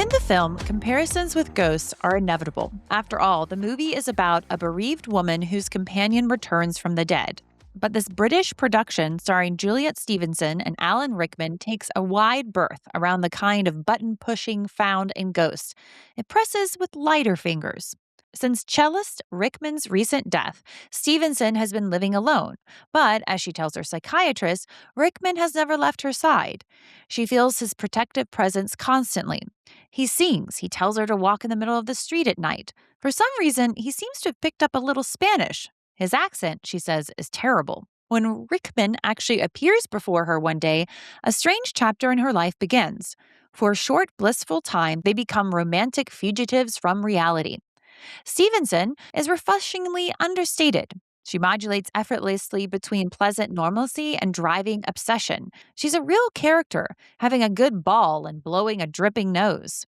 In the film, comparisons with ghosts are inevitable. After all, the movie is about a bereaved woman whose companion returns from the dead. But this British production starring Juliet Stevenson and Alan Rickman takes a wide berth around the kind of button-pushing found in Ghost. It presses with lighter fingers. Since cellist Rickman's recent death, Stevenson has been living alone. But, as she tells her psychiatrist, Rickman has never left her side. She feels his protective presence constantly. He sings. He tells her to walk in the middle of the street at night. For some reason, he seems to have picked up a little Spanish. His accent, she says, is terrible. When Rickman actually appears before her one day, a strange chapter in her life begins. For a short, blissful time, they become romantic fugitives from reality. Stevenson is refreshingly understated. She modulates effortlessly between pleasant normalcy and driving obsession. She's a real character, having a good ball and blowing a dripping nose.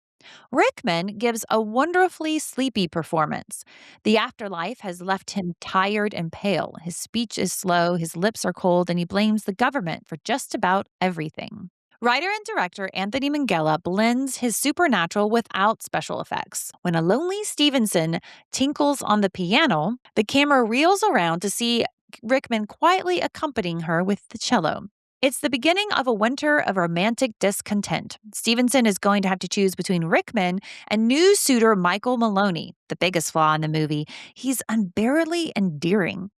Rickman gives a wonderfully sleepy performance. The afterlife has left him tired and pale. His speech is slow, his lips are cold, and he blames the government for just about everything. Writer and director Anthony Minghella blends his supernatural without special effects. When a lonely Stevenson tinkles on the piano, the camera reels around to see Rickman quietly accompanying her with the cello. It's the beginning of a winter of romantic discontent. Stevenson is going to have to choose between Rickman and new suitor Michael Maloney. The biggest flaw in the movie, he's unbearably endearing.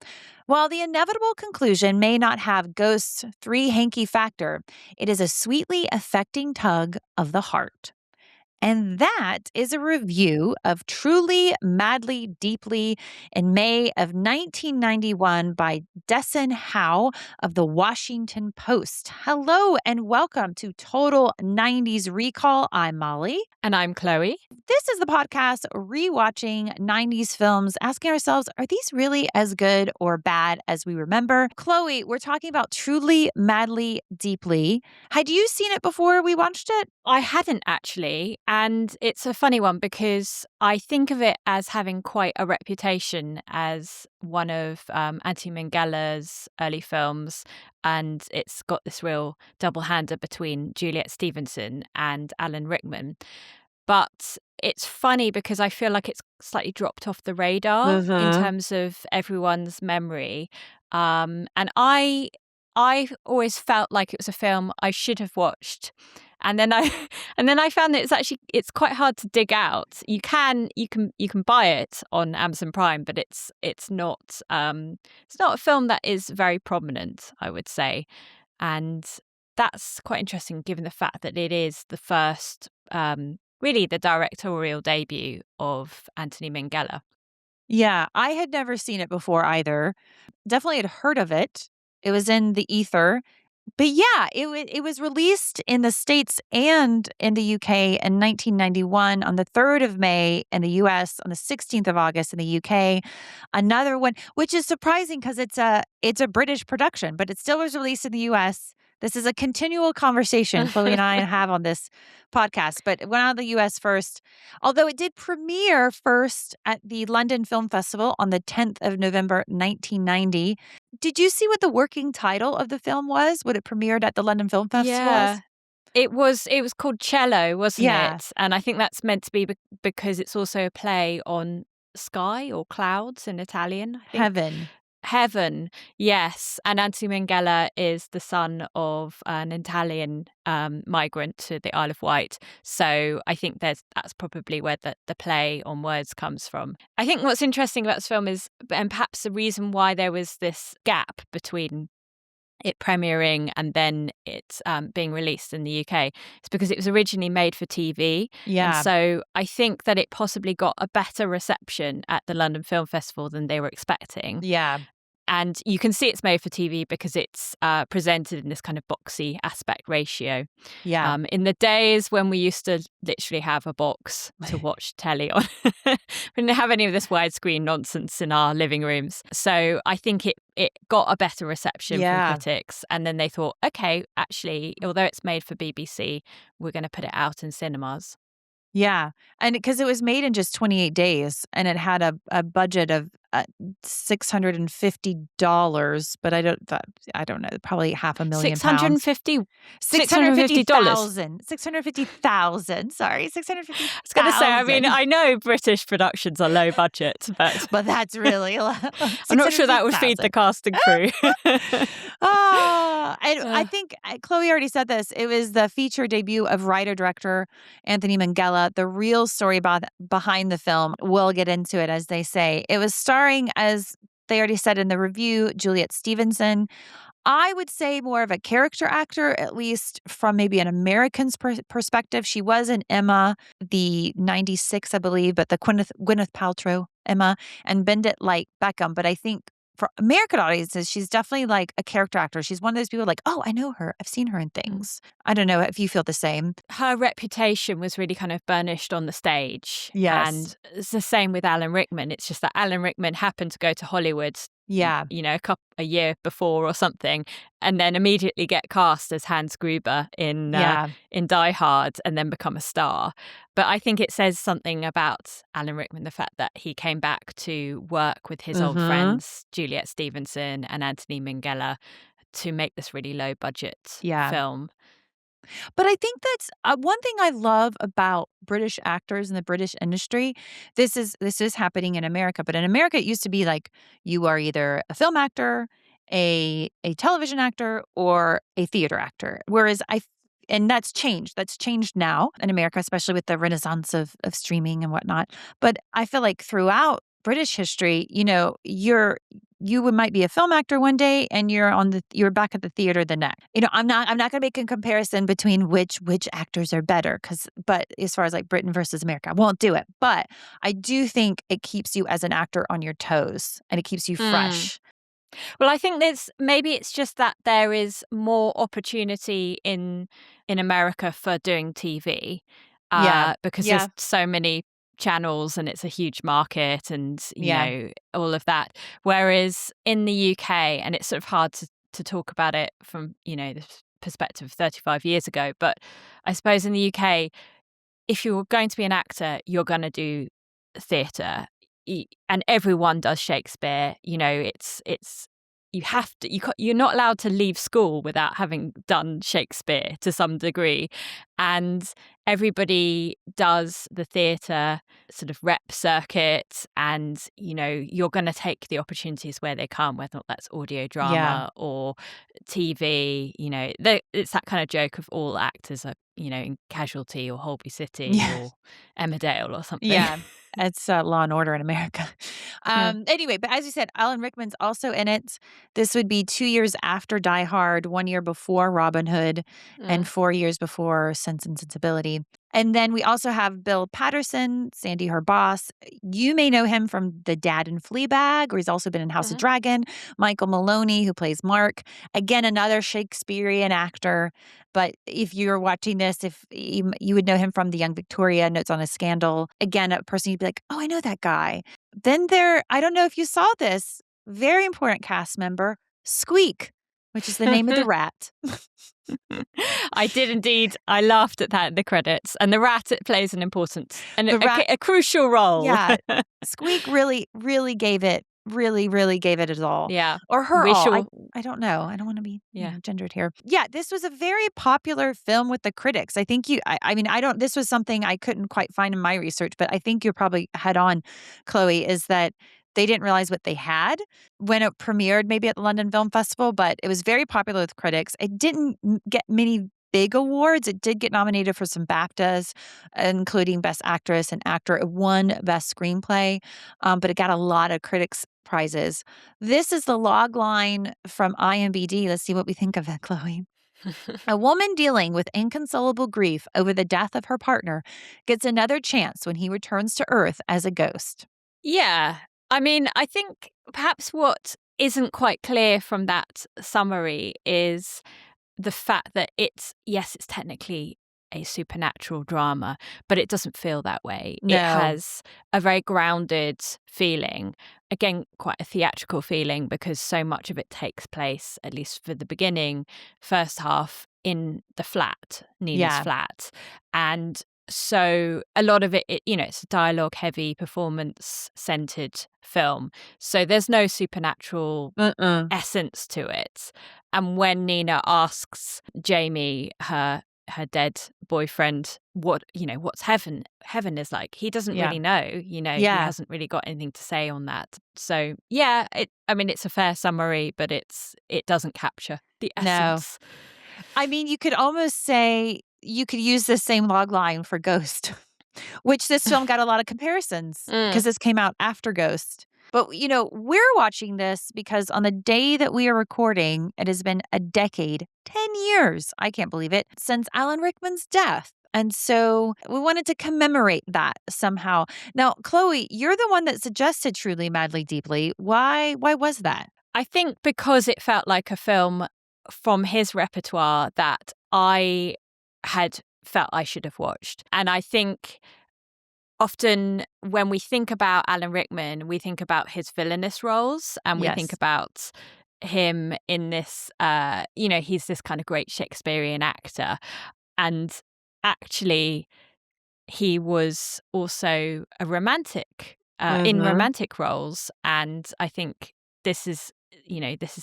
While the inevitable conclusion may not have Ghost's three-hanky factor, it is a sweetly affecting tug of the heart. And that is a review of Truly, Madly, Deeply in May of 1991 by Desson Howe of the Washington Post. Hello and welcome to Total 90s Recall. I'm Molly. And I'm Chloe. This is the podcast rewatching 90s films, asking ourselves, are these really as good or bad as we remember? Chloe, we're talking about Truly, Madly, Deeply. Had you seen it before we watched it? I hadn't actually, and it's a funny one because I think of it as having quite a reputation as one of Anthony Minghella's early films, and it's got this real double-hander between Juliet Stevenson and Alan Rickman. But it's funny because I feel like it's slightly dropped off the radar in terms of everyone's memory. And I always felt like it was a film I should have watched. And then I found that it's quite hard to dig out. You can buy it on Amazon Prime, but it's not a film that is very prominent, I would say. And that's quite interesting given the fact that it is the first really the directorial debut of Anthony Minghella. Yeah, I had never seen it before either. Definitely had heard of it. It was in the ether. But yeah, it was released in the States and in the UK in 1991 on the 3rd of May in the US, on the 16th of August in the UK. Another one, which is surprising because it's a British production, but it still was released in the US. This is a continual conversation Chloe and I have on this podcast, but it went out of the US first, although it did premiere first at the London Film Festival on the 10th of November, 1990. Did you see what the working title of the film was when it premiered at the London Film Festival? Yeah. It was called Cello, wasn't Yeah. it? And I think that's meant to be because it's also a play on sky or clouds in Italian. I think. Heaven, yes. And Anthony Minghella is the son of an Italian migrant to the Isle of Wight. So I think that's probably where the play on words comes from. I think what's interesting about this film is, and perhaps the reason why there was this gap between it premiering and then it being released in the UK, is because it was originally made for TV. Yeah. And so I think that it possibly got a better reception at the London Film Festival than they were expecting. Yeah. And you can see it's made for TV because it's presented in this kind of boxy aspect ratio. Yeah. In the days when we used to literally have a box to watch telly on, we didn't have any of this widescreen nonsense in our living rooms. So I think it got a better reception from critics. And then they thought, okay, actually, although it's made for BBC, we're going to put it out in cinemas. Yeah. And because it was made in just 28 days and it had a budget of $650, but I don't know, probably £500,000. $650. $650,000. $650,000. Sorry, $650,000. I was going to say, I mean, I know British productions are low budget, but but that's really a lot. I'm not sure that would feed the cast and crew. I think Chloe already said this. It was the feature debut of writer-director Anthony Minghella. The real story behind the film, we'll get into it, as they say. It was starring, as they already said in the review, Juliet Stevenson. I would say more of a character actor, at least from maybe an American's perspective. She was in Emma, the 96, I believe, but the Gwyneth Paltrow Emma, and Bend It Like Beckham. But I think for American audiences, she's definitely like a character actor. She's one of those people like, oh, I know her. I've seen her in things. I don't know if you feel the same. Her reputation was really kind of burnished on the stage. Yes. And it's the same with Alan Rickman. It's just that Alan Rickman happened to go to Hollywood, a year before or something, and then immediately get cast as Hans Gruber in Die Hard and then become a star. But I think it says something about Alan Rickman, the fact that he came back to work with his old friends, Juliet Stevenson and Anthony Minghella, to make this really low budget film. But I think that's one thing I love about British actors and the British industry. This is happening in America, but in America it used to be like you are either a film actor, a television actor, or a theater actor. Whereas and that's changed. That's changed now in America, especially with the renaissance of streaming and whatnot. But I feel like throughout British history, you might be a film actor one day and you're back at the theater the next. I'm not going to make a comparison between which actors are better, but as far as like Britain versus America, I won't do it. But I do think it keeps you as an actor on your toes and it keeps you fresh. Well, I think maybe it's just that there is more opportunity in America for doing TV, because there's so many channels and it's a huge market and you know all of that. Whereas in the UK, and it's sort of hard to talk about it from the perspective of 35 years ago, but I suppose in the UK, if you're going to be an actor, you're going to do theatre, and everyone does Shakespeare. It's you have to. You're not allowed to leave school without having done Shakespeare to some degree, and everybody does the theatre sort of rep circuit, and you're going to take the opportunities where they come, whether that's audio drama or TV. It's that kind of joke of all actors are in Casualty or Holby City or Emmerdale or something. Yeah. It's Law and Order in America. Anyway, but as you said, Alan Rickman's also in it. This would be 2 years after Die Hard, 1 year before Robin Hood, and 4 years before Sense and Sensibility. And then we also have Bill Patterson, Sandy, her boss. You may know him from the dad in Fleabag, or he's also been in House of Dragon. Michael Maloney, who plays Mark. Again, another Shakespearean actor. But if you're watching this, if you would know him from The Young Victoria, Notes on a Scandal. Again, a person you'd be like, oh, I know that guy. Then I don't know if you saw this, very important cast member, Squeak, which is the name of the rat. I did indeed. I laughed at that in the credits. And the rat, it plays an important and a crucial role. Yeah. Squeak really, really gave it. Really gave it his all. Yeah. Or her all. I don't know. I don't want to be gendered here. Yeah, this was a very popular film with the critics. I think this was something I couldn't quite find in my research, but I think you're probably head on, Chloe, is that they didn't realize what they had when it premiered maybe at the London Film Festival, but it was very popular with critics. It didn't get many big awards. It did get nominated for some BAFTAs, including Best Actress and Actor. It won Best Screenplay, but it got a lot of critics' prizes. This is the log line from IMDb. Let's see what we think of it, Chloe. A woman dealing with inconsolable grief over the death of her partner gets another chance when he returns to Earth as a ghost. Yeah. I mean, I think perhaps what isn't quite clear from that summary is the fact that it's technically a supernatural drama, but it doesn't feel that way. No. It has a very grounded feeling, again, quite a theatrical feeling, because so much of it takes place, at least for the beginning, first half, in the flat, Nina's flat. And So a lot of it's a dialogue-heavy, performance-centered film. So there's no supernatural essence to it. And when Nina asks Jamie, her dead boyfriend, what's heaven is like, he doesn't really know. He hasn't really got anything to say on that. So yeah, it's a fair summary, but it doesn't capture the essence. No. I mean, you could almost say you could use the same log line for Ghost, which this film got a lot of comparisons because this came out after Ghost. But, we're watching this because on the day that we are recording, it has been a decade, 10 years, I can't believe it, since Alan Rickman's death. And so we wanted to commemorate that somehow. Now, Chloe, you're the one that suggested Truly, Madly, Deeply. Why was that? I think because it felt like a film from his repertoire that I had felt I should have watched. And I think often when we think about Alan Rickman, we think about his villainous roles and we think about him in this, he's this kind of great Shakespearean actor. And actually, he was also a romantic in romantic roles. And I think this is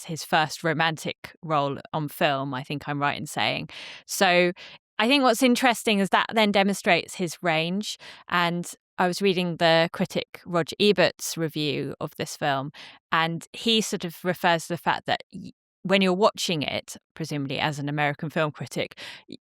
his first romantic role on film, I think I'm right in saying. So I think what's interesting is that then demonstrates his range. And I was reading the critic Roger Ebert's review of this film, and he sort of refers to the fact that when you're watching it, presumably as an American film critic,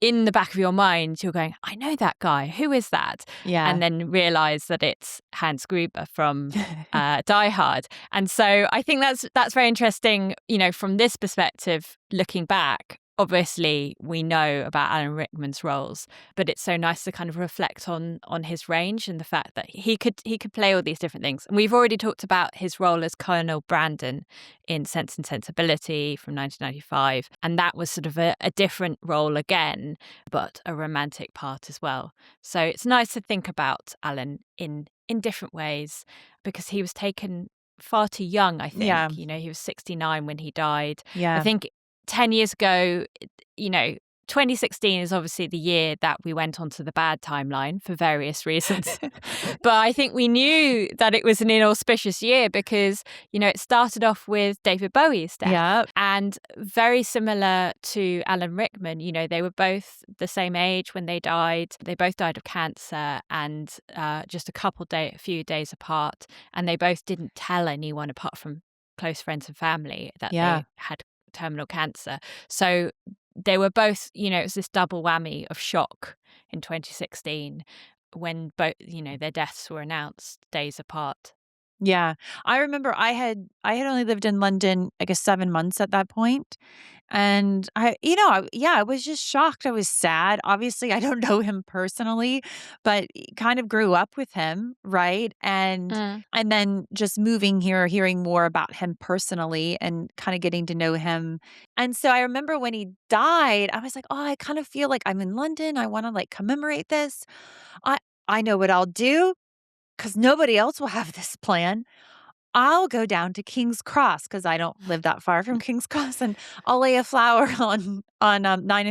in the back of your mind, you're going, I know that guy. Who is that? Yeah. And then realize that it's Hans Gruber from Die Hard. And so I think that's very interesting, from this perspective, looking back. Obviously, we know about Alan Rickman's roles, but it's so nice to kind of reflect on his range and the fact that he could play all these different things. And we've already talked about his role as Colonel Brandon in Sense and Sensibility from 1995, and that was sort of a different role again, but a romantic part as well. So it's nice to think about Alan in different ways because he was taken far too young, I think. Yeah. He was 69 when he died. Yeah. I think 10 years ago, 2016 is obviously the year that we went onto the bad timeline for various reasons. But I think we knew that it was an inauspicious year because, it started off with David Bowie's death. Yep. And very similar to Alan Rickman, they were both the same age when they died. They both died of cancer and just a few days apart. And they both didn't tell anyone apart from close friends and family that they had terminal cancer. So they were both, it was this double whammy of shock in 2016 when both, their deaths were announced days apart. Yeah. I remember I had only lived in London, I guess 7 months at that point. And I was just shocked. I was sad. Obviously, I don't know him personally, but kind of grew up with him, right? And then just moving here, hearing more about him personally and kind of getting to know him. And so I remember when he died, I was like, "Oh, I kind of feel like I'm in London. I want to commemorate this. I know what I'll do because nobody else will have this plan. I'll go down to King's Cross because I don't live that far from King's Cross, and I'll lay a flower on 9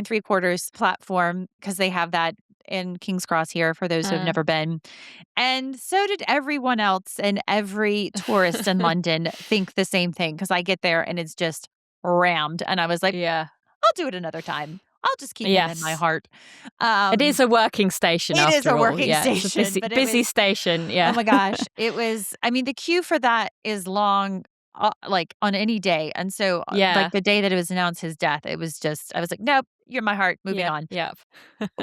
3/4 platform because they have that in King's Cross here for those who have never been. And so did everyone else, and every tourist in London think the same thing because I get there and it's just rammed. And I was like, I'll do it another time. I'll just keep it in my heart. It is a working station after all. It is a working station. It's a busy station, Oh my gosh. It was, the queue for that is long, on any day. And so, the day that it was announced his death, it was just, I was like, nope, you're my heart, moving on. Yeah.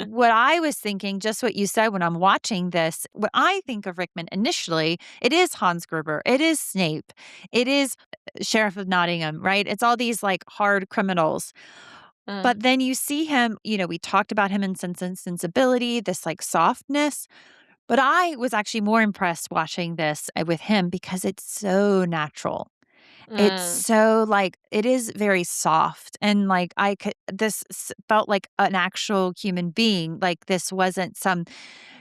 What I was thinking, just what you said when I'm watching this, when I think of Rickman initially, it is Hans Gruber, it is Snape, it is Sheriff of Nottingham, right? It's all these hard criminals. But then you see him, we talked about him in Sense and Sensibility, this softness. But I was actually more impressed watching this with him because it's so natural. It's so it is very soft. And this felt like an actual human being. This wasn't some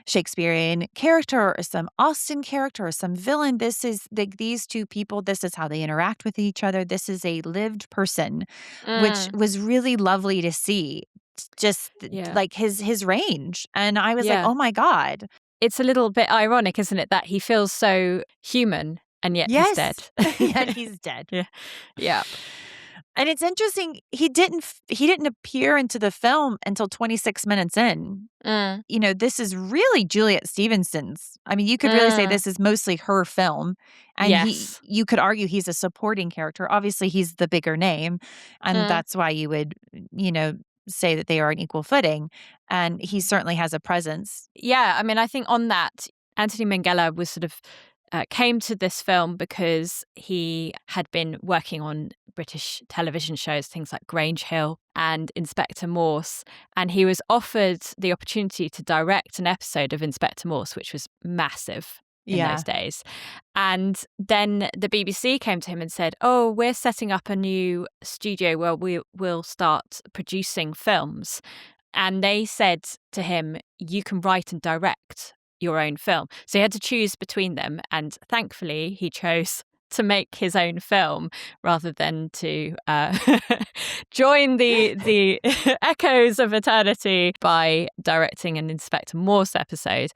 Shakespearean character or some Austen character or some villain. This is these two people. This is how they interact with each other. This is a lived person, which was really lovely to see. just Yeah. like his range. And I was like, Yeah. oh my God. It's a little bit ironic, isn't it, that he feels so human and yet he's dead. Yes. Yet he's dead. Yeah. Yeah. And it's interesting, he didn't appear into the film until 26 minutes in. Mm. You know, this is really Juliet Stevenson's. I mean, you could really say Mm. this is mostly her film, and Yes. you could argue he's a supporting character. Obviously, he's the bigger name, and Mm. that's why you would, you know, say that they are on equal footing, and he certainly has a presence. Yeah, I mean, I think on that, Anthony Minghella was sort of came to this film because he had been working on British television shows, things like Grange Hill and Inspector Morse, and he was offered the opportunity to direct an episode of Inspector Morse, which was massive in Yeah. those days. And then the BBC came to him and said, "Oh, we're setting up a new studio where we will start producing films." And they said to him, "You can write and direct your own film." So he had to choose between them. And thankfully, he chose to make his own film rather than to join the echoes of eternity by directing an Inspector Morse episode.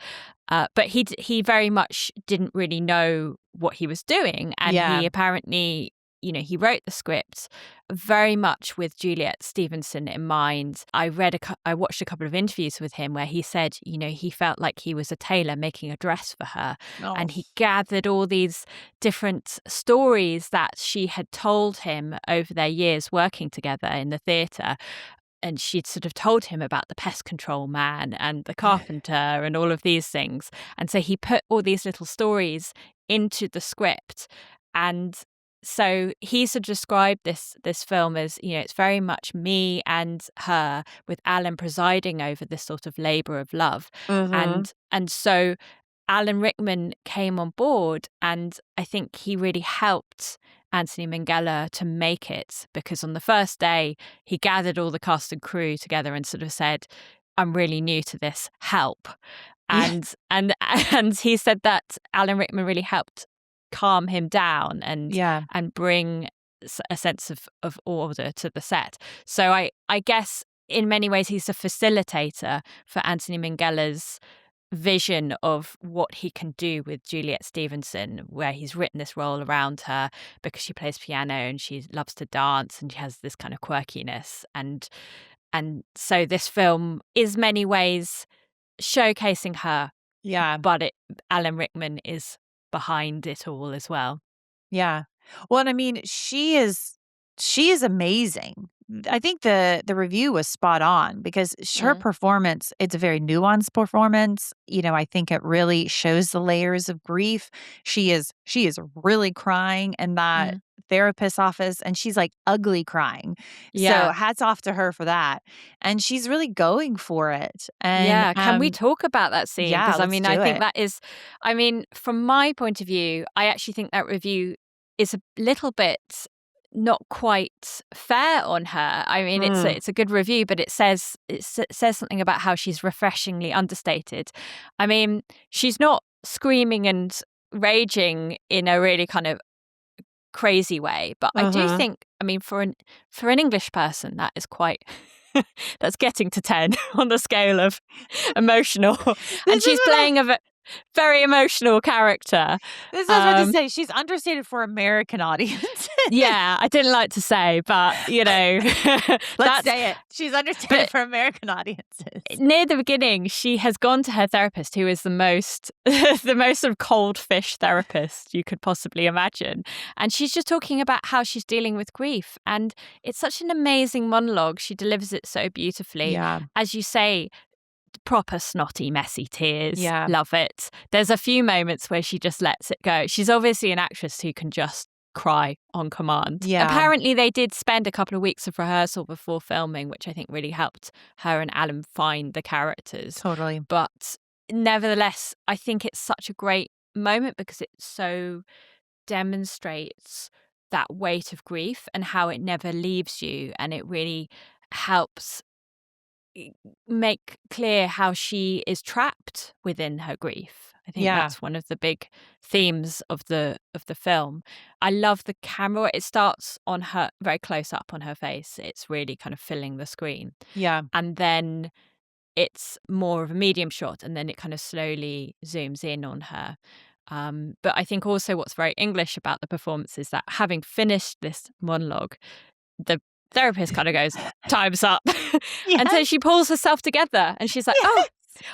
But he very much didn't really know what he was doing. And Yeah. he apparently, you know, he wrote the script very much with Juliet Stevenson in mind. I watched a couple of interviews with him where he said, you know, he felt like he was a tailor making a dress for her. Oh. And he gathered all these different stories that she had told him over their years working together in the theatre. And she'd sort of told him about the pest control man and the carpenter and all of these things. And so he put all these little stories into the script. And so he sort of described this film as, you know, it's very much me and her, with Alan presiding over this sort of labour of love. Mhm. And so Alan Rickman came on board, and I think he really helped Anthony Minghella to make it, because on the first day he gathered all the cast and crew together and sort of said, "I'm really new to this, help." And and he said that Alan Rickman really helped calm him down and Yeah. bring a sense of order to the set. So I guess in many ways he's a facilitator for Anthony Minghella's vision of what he can do with Juliet Stevenson, where he's written this role around her because she plays piano and she loves to dance and she has this kind of quirkiness, and so this film is many ways showcasing her, Yeah. but Alan Rickman is behind it all as well. Yeah. Well, and I mean, she is amazing. I think the review was spot on because her performance, it's a very nuanced performance. You know, I think it really shows the layers of grief. She is really crying in that therapist's office, and she's like ugly crying. Yeah. So hats off to her for that. And she's really going for it. And Yeah, can we talk about that scene? yeah, Because I let's mean, do I think it. that is, I mean, from my point of view, I actually think that review is a little bit not quite fair on her. I mean, it's a good review, but it says something about how she's refreshingly understated. I mean, she's not screaming and raging in a really kind of crazy way, but I do think, I mean, for an English person, that is quite that's getting to 10 on the scale of emotional. And she's playing a very emotional character. This is what I was about to say. She's understated for American audiences. Yeah, I didn't like to say, but you know, let's say it. She's understated for American audiences. Near the beginning, she has gone to her therapist, who is the most sort of cold fish therapist you could possibly imagine, and she's just talking about how she's dealing with grief, and it's such an amazing monologue. She delivers it so beautifully. Yeah. As you say, proper snotty, messy tears. Yeah. Love it. There's a few moments where she just lets it go. She's obviously an actress who can just cry on command. Yeah. Apparently they did spend a couple of weeks of rehearsal before filming, which I think really helped her and Alan find the characters. Totally. But nevertheless, I think it's such a great moment because it so demonstrates that weight of grief and how it never leaves you, and it really helps make clear how she is trapped within her grief. I think that's one of the big themes of the film. I love the camera. It starts on her very close up on her face. It's really kind of filling the screen. Yeah. And then it's more of a medium shot, and then it kind of slowly zooms in on her. But I think also what's very English about the performance is that having finished this monologue, the therapist kind of goes, "Time's up." And so Yes. she pulls herself together and she's like, Yes. "Oh,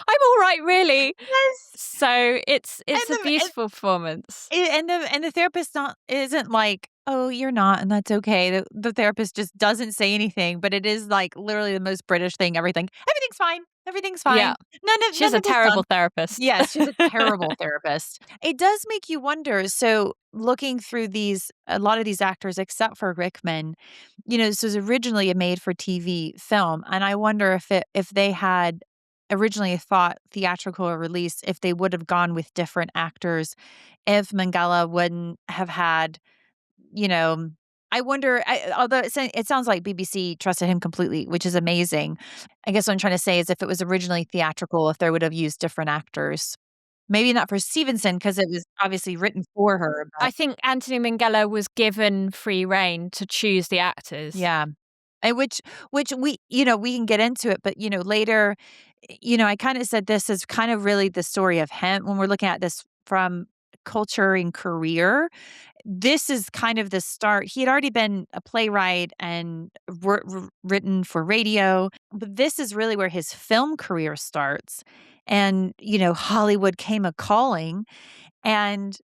I'm all right, really." Yes. So it's a beautiful performance. And the therapist isn't like, "Oh, you're not, and that's okay." The therapist just doesn't say anything, but it is like literally the most British thing ever. Everything's fine. Everything's fine. Yeah. She's None a of this terrible therapist. Yes, she's a terrible therapist. It does make you wonder. So, looking through a lot of these actors, except for Rickman, this was originally a made-for-TV film, and I wonder if they had originally thought theatrical release, if they would have gone with different actors, if Minghella wouldn't have had, you know, I wonder. Although it sounds like BBC trusted him completely, which is amazing. I guess what I'm trying to say is, if it was originally theatrical, if they would have used different actors. Maybe not for Stevenson because it was obviously written for her, I but think Anthony Minghella was given free rein to choose the actors. yeah. And which we can get into it, but, later, I kinda said this is kind of really the story of him when we're looking at this from culture and career. This is kind of the start. He had already been a playwright and written for radio, but this is really where his film career starts. And, Hollywood came a calling. And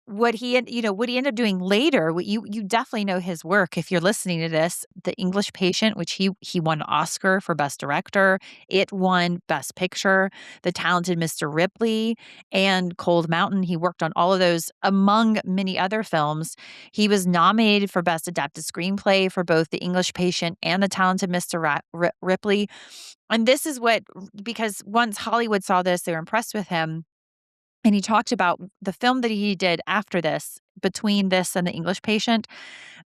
what he ended up doing later, what you definitely know his work if you're listening to this, The English Patient, which he won an Oscar for Best Director. It won Best Picture. The Talented Mr. Ripley and Cold Mountain. He worked on all of those among many other films. He was nominated for Best Adapted Screenplay for both The English Patient and The Talented Mr. Ripley. And this is because once Hollywood saw this, they were impressed with him. And he talked about the film that he did after this, between this and The English Patient.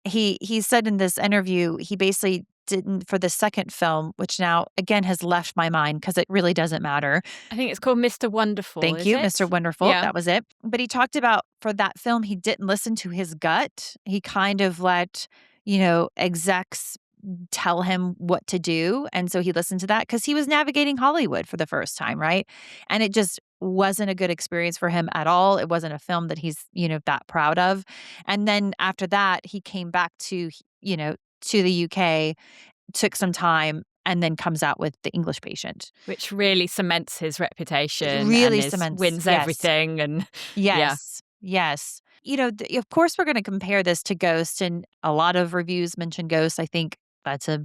He said in this interview, he basically didn't for the second film, which now again has left my mind because it really doesn't matter. I think it's called Mr. Wonderful, Thank is you, it? Mr. Wonderful. Yeah. That was it. But he talked about for that film, he didn't listen to his gut. He kind of let, execs tell him what to do. And so he listened to that because he was navigating Hollywood for the first time, right? And it just wasn't a good experience for him at all. It wasn't a film that he's, that proud of. And then after that, he came back to the UK, took some time, and then comes out with The English Patient. Which really cements his It reputation really and cements, wins yes. everything. And yeah. Yes. Of course, we're going to compare this to Ghost, and a lot of reviews mention Ghost. I think that's a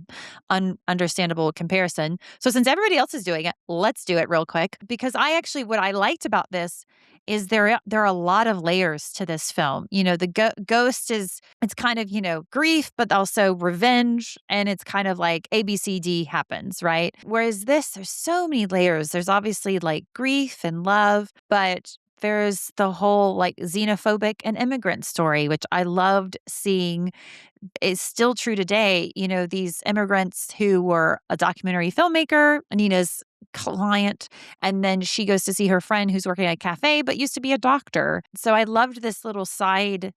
understandable comparison. So since everybody else is doing it, let's do it real quick, because what I liked about this is there are a lot of layers to this film. The Ghost it's kind of, grief, but also revenge. And it's kind of like ABCD happens, right? Whereas there's so many layers. There's obviously like grief and love, but there's the whole like xenophobic and immigrant story, which I loved seeing is still true today. These immigrants who were a documentary filmmaker, Nina's client, and then she goes to see her friend who's working at a cafe, but used to be a doctor. So I loved this little side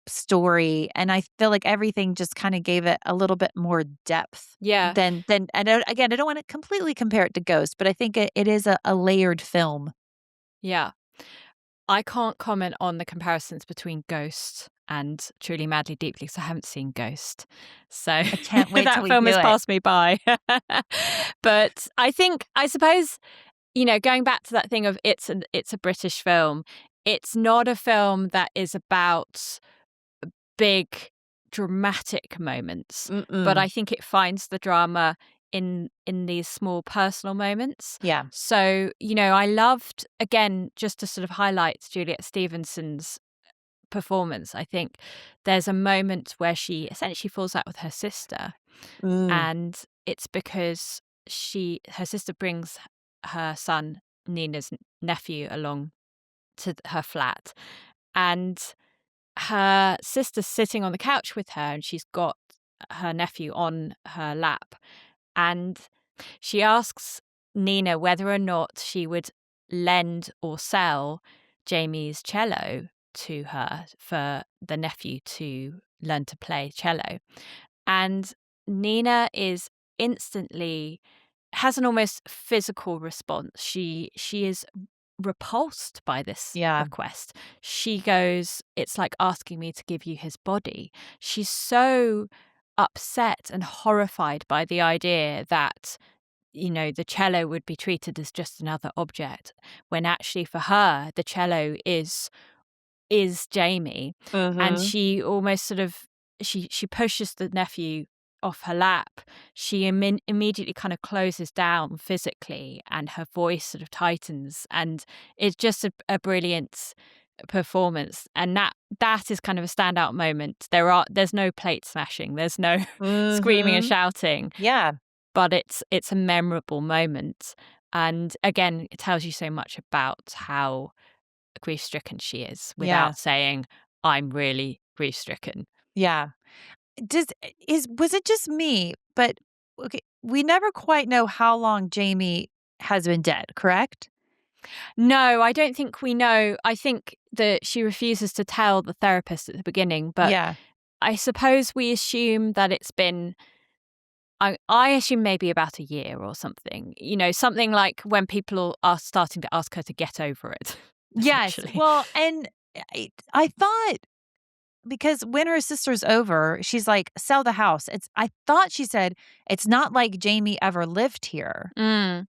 story, and I feel like everything just kind of gave it a little bit more depth. Yeah. Again, I don't want to completely compare it to Ghost, but I think it is a layered film. Yeah. I can't comment on the comparisons between Ghost and Truly Madly Deeply because I haven't seen Ghost. So I can't wait till that we film do has it. passed me by. But I suppose, going back to that thing of it's a British film, it's not a film that is about big dramatic moments, but I think it finds the drama in these small personal moments. Yeah. So, I loved, again, just to sort of highlight Juliet Stevenson's performance, I think there's a moment where she essentially falls out with her sister, and it's because her sister brings her son, Nina's nephew, along to her flat, and her sister's sitting on the couch with her, and she's got her nephew on her lap, and She asks Nina whether or not she would lend or sell Jamie's cello to her for the nephew to learn to play cello. And Nina is instantly has an almost physical response. She is repulsed by this Yeah. request. She goes, "It's like asking me to give you his body." She's so upset and horrified by the idea that, you know, the cello would be treated as just another object, when actually for her the cello is Jamie. And Mm-hmm. she almost sort of she pushes the nephew off her lap. She immediately kind of closes down physically, and her voice sort of tightens, and it's just a brilliant performance. And that is kind of a standout moment. There's no plate smashing, there's no screaming and Mm-hmm. shouting, Yeah. but it's a memorable moment. And again, it tells you so much about how grief-stricken she is Yeah. without saying, "I'm really grief-stricken." Yeah. Was it just me? But okay, we never quite know how long Jamie has been dead, correct? No, I don't think we know. I think that she refuses to tell the therapist at the beginning, but Yeah. I suppose we assume that it's been I assume maybe about a year or something. You know, something like when people are starting to ask her to get over it, Yes. essentially. Well, and I thought because when her sister's over, she's like, "Sell the house." I thought she said, "It's not like Jamie ever lived here." Mm.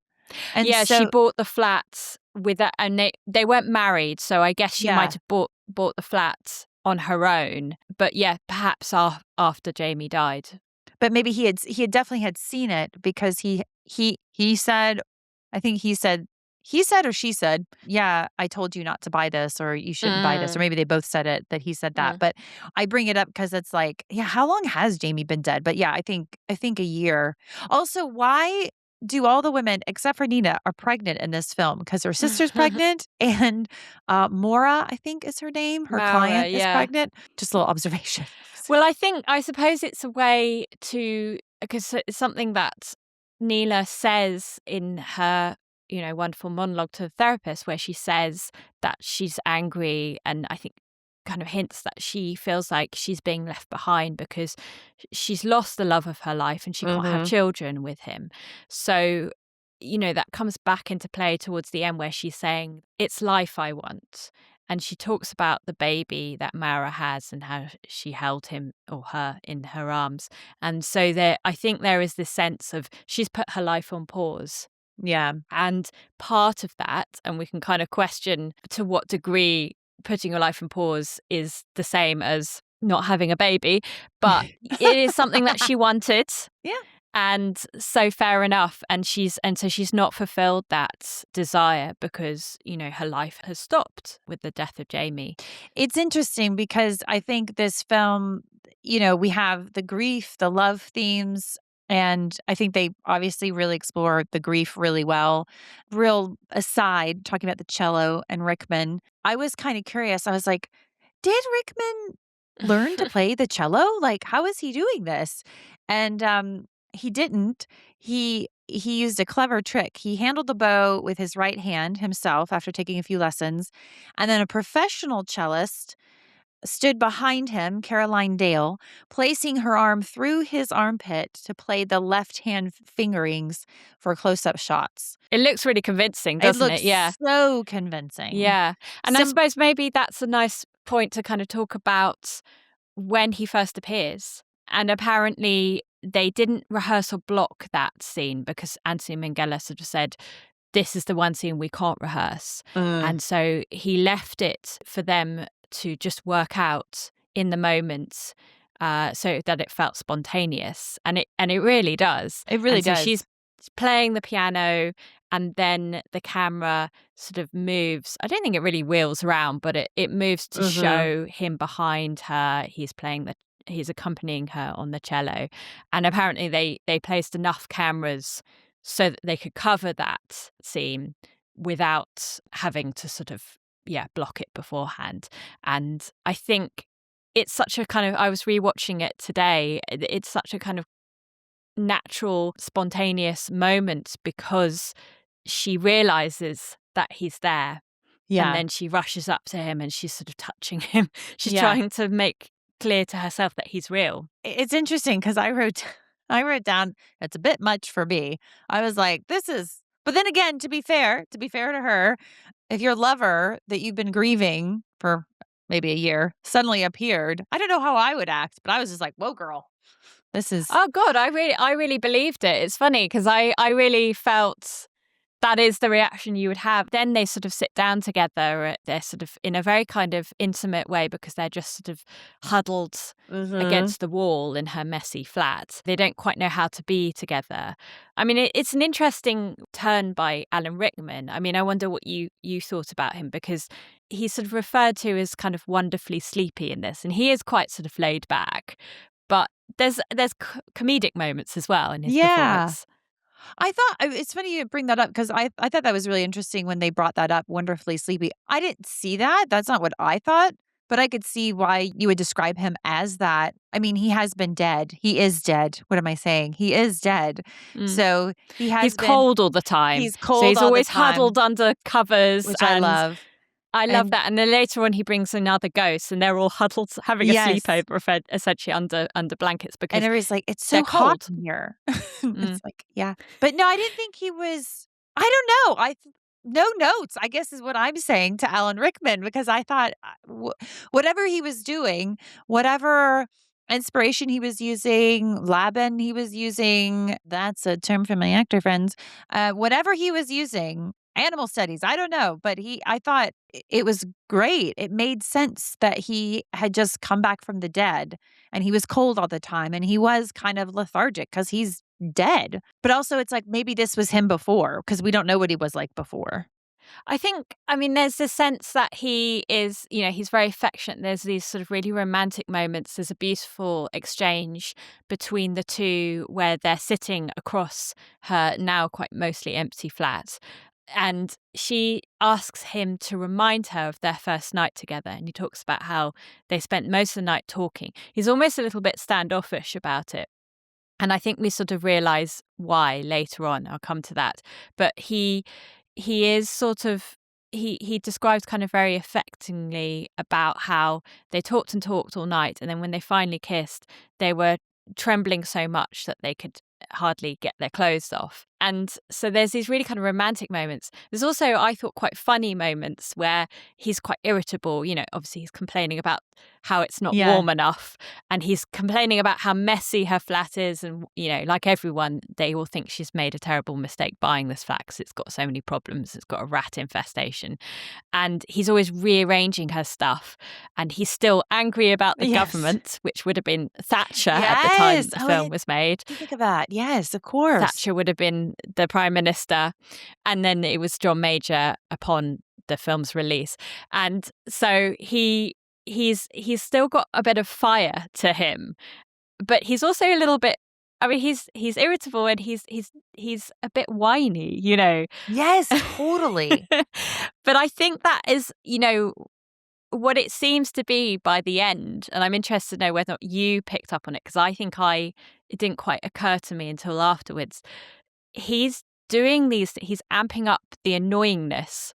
And Yeah, she so bought the flat with that, and they weren't married, so I guess she might yeah. have bought the flat on her own. But yeah, perhaps after Jamie died. But maybe he had definitely had seen it because he said I think he said or she said, "Yeah, I told you not to buy this or you shouldn't buy this." Or Mm, maybe they both said it that he said that. mm. But I bring it up because it's like, yeah, how long has Jamie been dead? But yeah, I think a year. Also, why do all the women except for Nina are pregnant in this film? Because her sister's pregnant and Maura, I think is her name, her Maura, client is yeah. pregnant. Just a little observation. Well, I suppose it's a way to, because it's something that Neela says in her, you know, wonderful monologue to the therapist, where she says that she's angry, and I think kind of hints that she feels like she's being left behind because she's lost the love of her life and she can't have Mhm. children with him. So, you know, that comes back into play towards the end where she's saying, "It's life I want." And she talks about the baby that Mara has and how she held him or her in her arms. And so I think there is this sense of she's put her life on pause. Yeah. And part of that, and we can kind of question to what degree putting your life on pause is the same as not having a baby, but it is something that she wanted. Yeah. And so fair enough. And so she's not fulfilled that desire because, you know, her life has stopped with the death of Jamie. It's interesting because I think this film, you know, we have the grief, the love themes, and I think they obviously really explore the grief really well. Real aside, talking about the cello and Rickman, I was kind of curious. I was like, did Rickman learn to play the cello? Like, how is he doing this? And he didn't. He used a clever trick. He handled the bow with his right hand himself after taking a few lessons, and then a professional cellist stood behind him, Caroline Dale, placing her arm through his armpit to play the left hand fingerings for close-up shots. It looks really convincing, It doesn't it? Yeah. looks so convincing. Yeah. And I Sim suppose maybe that's a nice point to kind of talk about when he first appears. And apparently they didn't rehearse or block that scene because Anthony Minghella sort of said, "This is the one scene we can't rehearse." Mm, And so he left it for them to just work out in the moment, so that it felt spontaneous. And it really does. it really And so she's does. playing the piano, and then the camera sort of moves. I don't think it really wheels around, but it moves to Mhm. show him behind her. He's accompanying her on the cello. And apparently they placed enough cameras so that they could cover that scene without having to sort of, yeah, block it beforehand. And I think it's such a kind of, I was rewatching it today. It's such a kind of natural, spontaneous moment because she realizes that he's there. Yeah. And then she rushes up to him and she's sort of touching him. She's Yeah. trying to make clear to herself that he's real. It's interesting because I wrote down, it's a bit much for me. I was like, this is, but then again, to be fair to her, if your lover that you've been grieving for maybe a year suddenly appeared, I don't know how I would act, but I was just like, whoa, girl, this is. Oh God, I really believed it. It's funny because I really felt that is the reaction you would have. Then they sort of sit down together. They're sort of in a very kind of intimate way because they're just sort of huddled against the wall in her messy flat. They don't quite know how to be together. I mean, it's an interesting turn by Alan Rickman. I mean, I wonder what you thought about him because he's sort of referred to as kind of wonderfully sleepy in this, and he is quite sort of laid back. But there's comedic moments as well in his performance. I thought it's funny you bring that up because I thought that was really interesting when they brought that up, wonderfully sleepy. I didn't see that. That's not what I thought, but I could see why you would describe him as that. I mean, he has been dead. He is dead. What am I saying? He is dead. So he's cold all the time. He's cold. So he's all always the time, huddled under covers, which I love. I love that. And then later on, he brings another ghost, and they're all huddled, having a sleepover, essentially under blankets because and everybody's like, "It's so hot in here." It's like, yeah, but no, I didn't think he was. I don't know. No notes, I guess, is what I'm saying to Alan Rickman because I thought whatever he was doing, whatever inspiration he was using, Laban he was using. That's a term for my actor friends. Whatever he was using. Animal studies, I don't know, but I thought it was great. It made sense that he had just come back from the dead and he was cold all the time and he was kind of lethargic because he's dead. But also it's like maybe this was him before because we don't know what he was like before. I mean, there's this sense that he is, he's very affectionate. There's these sort of really romantic moments. There's a beautiful exchange between the two where they're sitting across her now quite mostly empty flat. And she asks him to remind her of their first night together. And he talks about how they spent most of the night talking. He's almost a little bit standoffish about it. And I think we sort of realize why later on. I'll come to that. But he is sort of, he describes kind of very affectingly about how they talked and talked all night. And then when they finally kissed, they were trembling so much that they could hardly get their clothes off. And so there's these really kind of romantic moments. There's also, I thought, quite funny moments where he's quite irritable. Obviously he's complaining about how it's not warm enough, and he's complaining about how messy her flat is. And, like everyone, they all think she's made a terrible mistake buying this flat because it's got so many problems. It's got a rat infestation. And he's always rearranging her stuff. And he's still angry about the government, which would have been Thatcher at the time the film was made. Think of that. Yes, of course. Thatcher would have been the Prime Minister. And then it was John Major upon the film's release. And so he's still got a bit of fire to him, but he's also a little bit. I mean, he's irritable and he's a bit whiny, Yes, totally. But I think that is, what it seems to be by the end. And I'm interested to know whether you picked up on it because I think it didn't quite occur to me until afterwards. He's doing he's amping up the annoyingness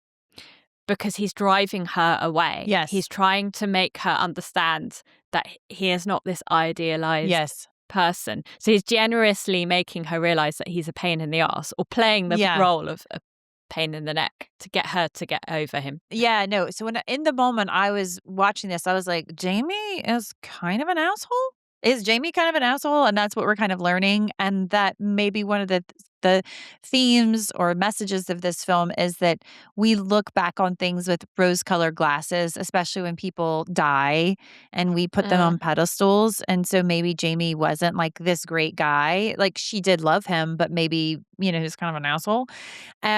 because he's driving her away. Yes. He's trying to make her understand that he is not this idealized person. So he's generously making her realize that he's a pain in the ass or playing the role of a pain in the neck to get her to get over him. Yeah, no. So in the moment I was watching this, I was like, Jamie is kind of an asshole? Is Jamie kind of an asshole? And that's what we're kind of learning. And that maybe one of the themes or messages of this film is that we look back on things with rose-colored glasses, especially when people die and we put them on pedestals. And so maybe Jamie wasn't like this great guy. Like she did love him, but maybe, he's kind of an asshole. But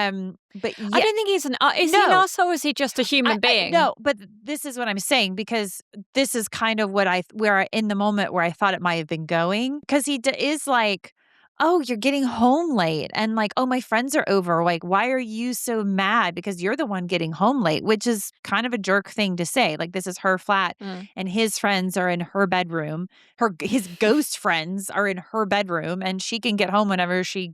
I don't think he's is he an asshole or is he just a human being? No, but this is what I'm saying because this is kind of what where in the moment where I thought it might have been going because he is like, oh, you're getting home late. And like, oh, my friends are over. Like, why are you so mad? Because you're the one getting home late, which is kind of a jerk thing to say. Like, this is her flat and his friends are in her bedroom. His ghost friends are in her bedroom and she can get home whenever she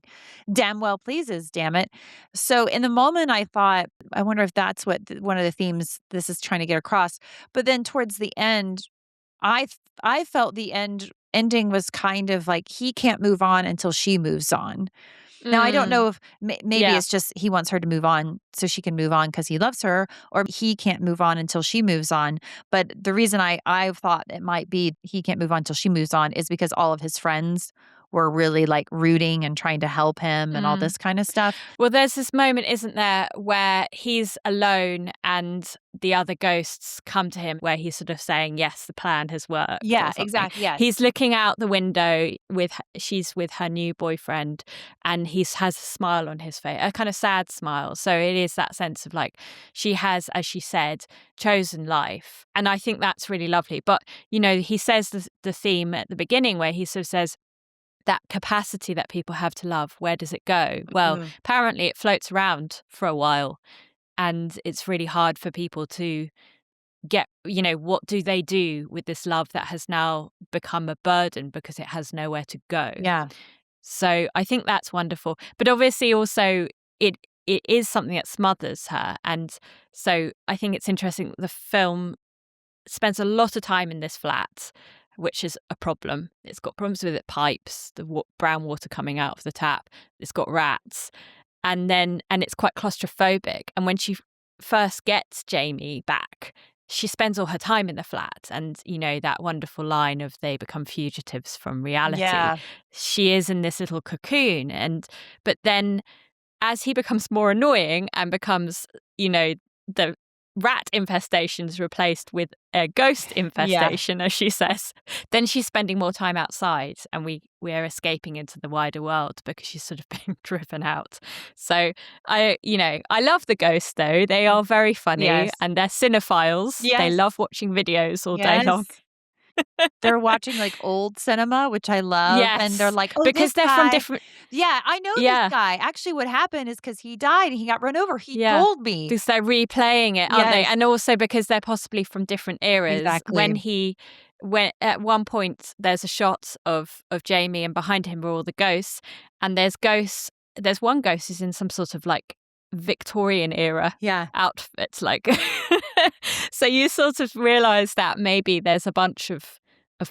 damn well pleases, damn it. So in the moment I thought, I wonder if that's what one of the themes this is trying to get across. But then towards the end, I I felt the ending was kind of like he can't move on until she moves on. Now I don't know if maybe Yeah. it's just he wants her to move on so she can move on because he loves her, or he can't move on until she moves on. But the reason I thought it might be he can't move on until she moves on is because all of his friends were really like rooting and trying to help him and all this kind of stuff. Well, there's this moment, isn't there, where he's alone and the other ghosts come to him where he's sort of saying, yes, the plan has worked. Yeah, or something. exactly. Yes. He's looking out the window she's with her new boyfriend and he has a smile on his face, a kind of sad smile. So it is that sense of like, she has, as she said, chosen life. And I think that's really lovely. But, you know, he says the theme at the beginning where he sort of says, that capacity that people have to love, where does it go? Well, apparently it floats around for a while and it's really hard for people to get, you know, what do they do with this love that has now become a burden because it has nowhere to go? Yeah. So I think that's wonderful. But obviously also it is something that smothers her. And so I think it's interesting that the film spends a lot of time in this flat, which is a problem. It's got problems with its pipes, the brown water coming out of the tap. It's got rats. And it's quite claustrophobic. And when she first gets Jamie back, she spends all her time in the flat. And, you know, that wonderful line of they become fugitives from reality. Yeah. She is in this little cocoon. But then as he becomes more annoying and becomes, you know, the rat infestation is replaced with a ghost infestation, as she says, then she's spending more time outside and we're escaping into the wider world because she's sort of being driven out. So I love the ghosts though. They are very funny and they're cinephiles. They love watching videos all day long. They're watching like old cinema, which I love. Yes. And they're like, oh, because they're from different. Yeah, I know this guy. Actually, what happened is because he died and he got run over. He told me. Because they're replaying it, aren't they? And also because they're possibly from different eras. Exactly. When at one point there's a shot of Jamie and behind him are all the ghosts. And there's one ghost who's in some sort of like Victorian era outfits, like so you sort of realize that maybe there's a bunch of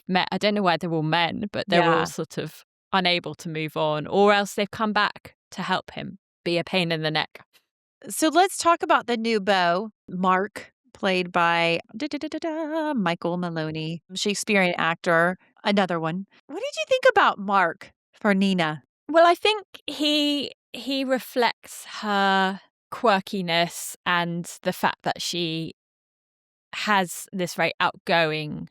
men. I don't know why they're all men, but they're all sort of unable to move on, or else they've come back to help him, be a pain in the neck. So let's talk about the new beau, Mark, played by Michael Maloney, Shakespearean actor, another one. What did you think about Mark for Nina? Well, I think he reflects her quirkiness and the fact that she has this very outgoing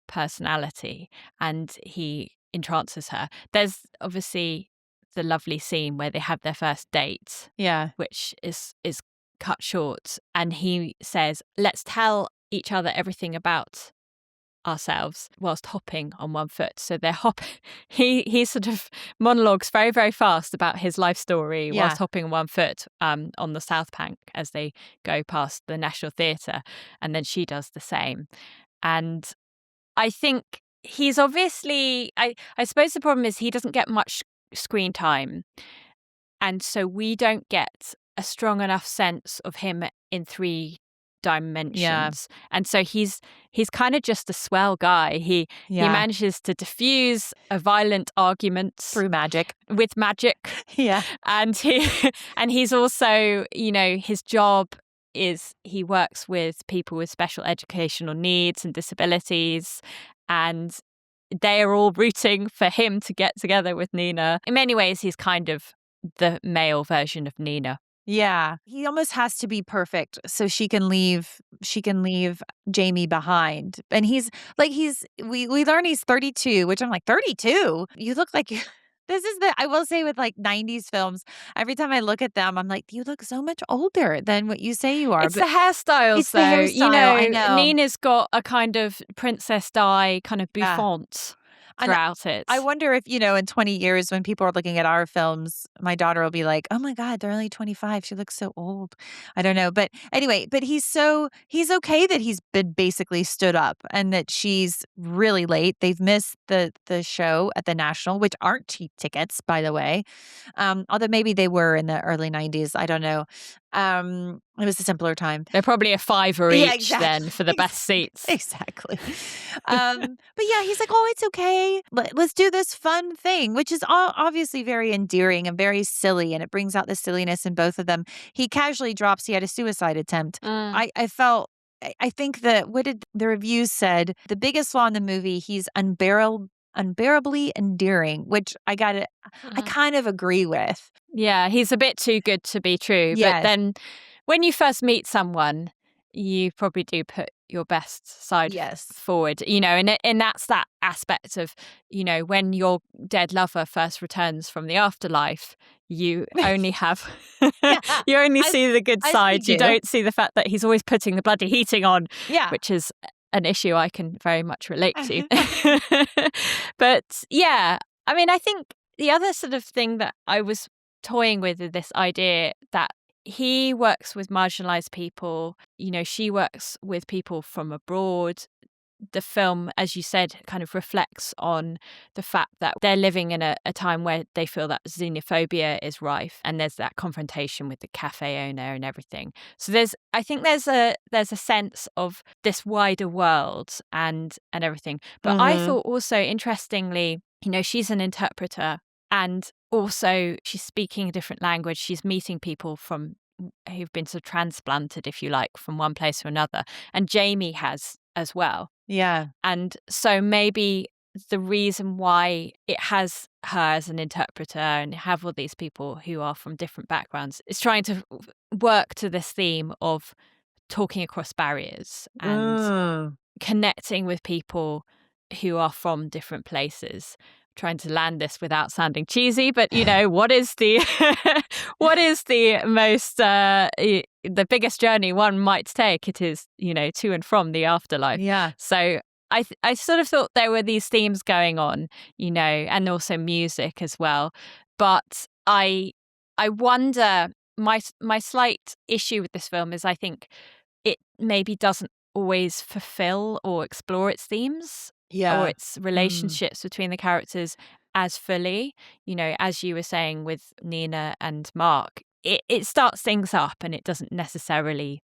personality and he entrances her. There's obviously the lovely scene where they have their first date, which is cut short, and he says, let's tell each other everything about ourselves whilst hopping on one foot. So they're he sort of monologues very, very fast about his life story whilst hopping on one foot on the South Bank as they go past the National Theatre, and then she does the same. And I think he's obviously I suppose the problem is he doesn't get much screen time, and so we don't get a strong enough sense of him in three dimensions. And so he's kind of just a swell guy. He manages to diffuse a violent argument through magic. With magic. And he's also, you know, his job is he works with people with special educational needs and disabilities, and they are all rooting for him to get together with Nina. In many ways, he's kind of the male version of Nina. Yeah, he almost has to be perfect so she can leave Jamie behind. And we learn he's 32, which I'm like, 32? You look like this is I will say with like 90s films, every time I look at them, I'm like, you look so much older than what you say you are. It's the hairstyles, it's though. The hairstyle, you know, I know. Nina's got a kind of Princess Di kind of bouffant. throughout it. I wonder if, in 20 years when people are looking at our films, my daughter will be like, "Oh my God, they're only 25. She looks so old." I don't know. But anyway, but he's okay that he's been basically stood up and that she's really late. They've missed the show at the National, which aren't cheap tickets, by the way. Although maybe they were in the early 90s. I don't know. It was a simpler time. They're probably a $5 Yeah, each then for the best seats. Exactly. But yeah, he's like, "Oh, it's okay. Let's do this fun thing," which is obviously very endearing and very silly, and it brings out the silliness in both of them. He casually drops he had a suicide attempt. Mm. I think that what did the reviews said, the biggest flaw in the movie, he's unbearably endearing, which I kind of agree with. Yeah, he's a bit too good to be true. But Yes. then when you first meet someone, you probably do put your best side Yes. forward, and that's that aspect of, when your dead lover first returns from the afterlife, you only have, Yeah. you only see the good As we side. You do. don't see the fact that he's always putting the bloody heating on, Yeah. which is an issue I can very much relate to. But yeah, I mean, I think the other sort of thing that I was toying with is this idea that he works with marginalized people, she works with people from abroad. The film, as you said, kind of reflects on the fact that they're living in a time where they feel that xenophobia is rife, and there's that confrontation with the cafe owner and everything. So I think there's a sense of this wider world and everything. But I thought also, interestingly, she's an interpreter, and also she's speaking a different language. She's meeting people who've been sort of transplanted, if you like, from one place to another. And Jamie has as well. Yeah. And so maybe the reason why it has her as an interpreter and have all these people who are from different backgrounds is trying to work to this theme of talking across barriers and connecting with people who are from different places. Trying to land this without sounding cheesy, but what is the most the biggest journey one might take? It is to and from the afterlife. Yeah. So I sort of thought there were these themes going on, and also music as well. But I wonder, my slight issue with this film is I think it maybe doesn't always fulfill or explore its themes. Yeah. Or its relationships between the characters as fully, as you were saying with Nina and Mark. It starts things up and it doesn't necessarily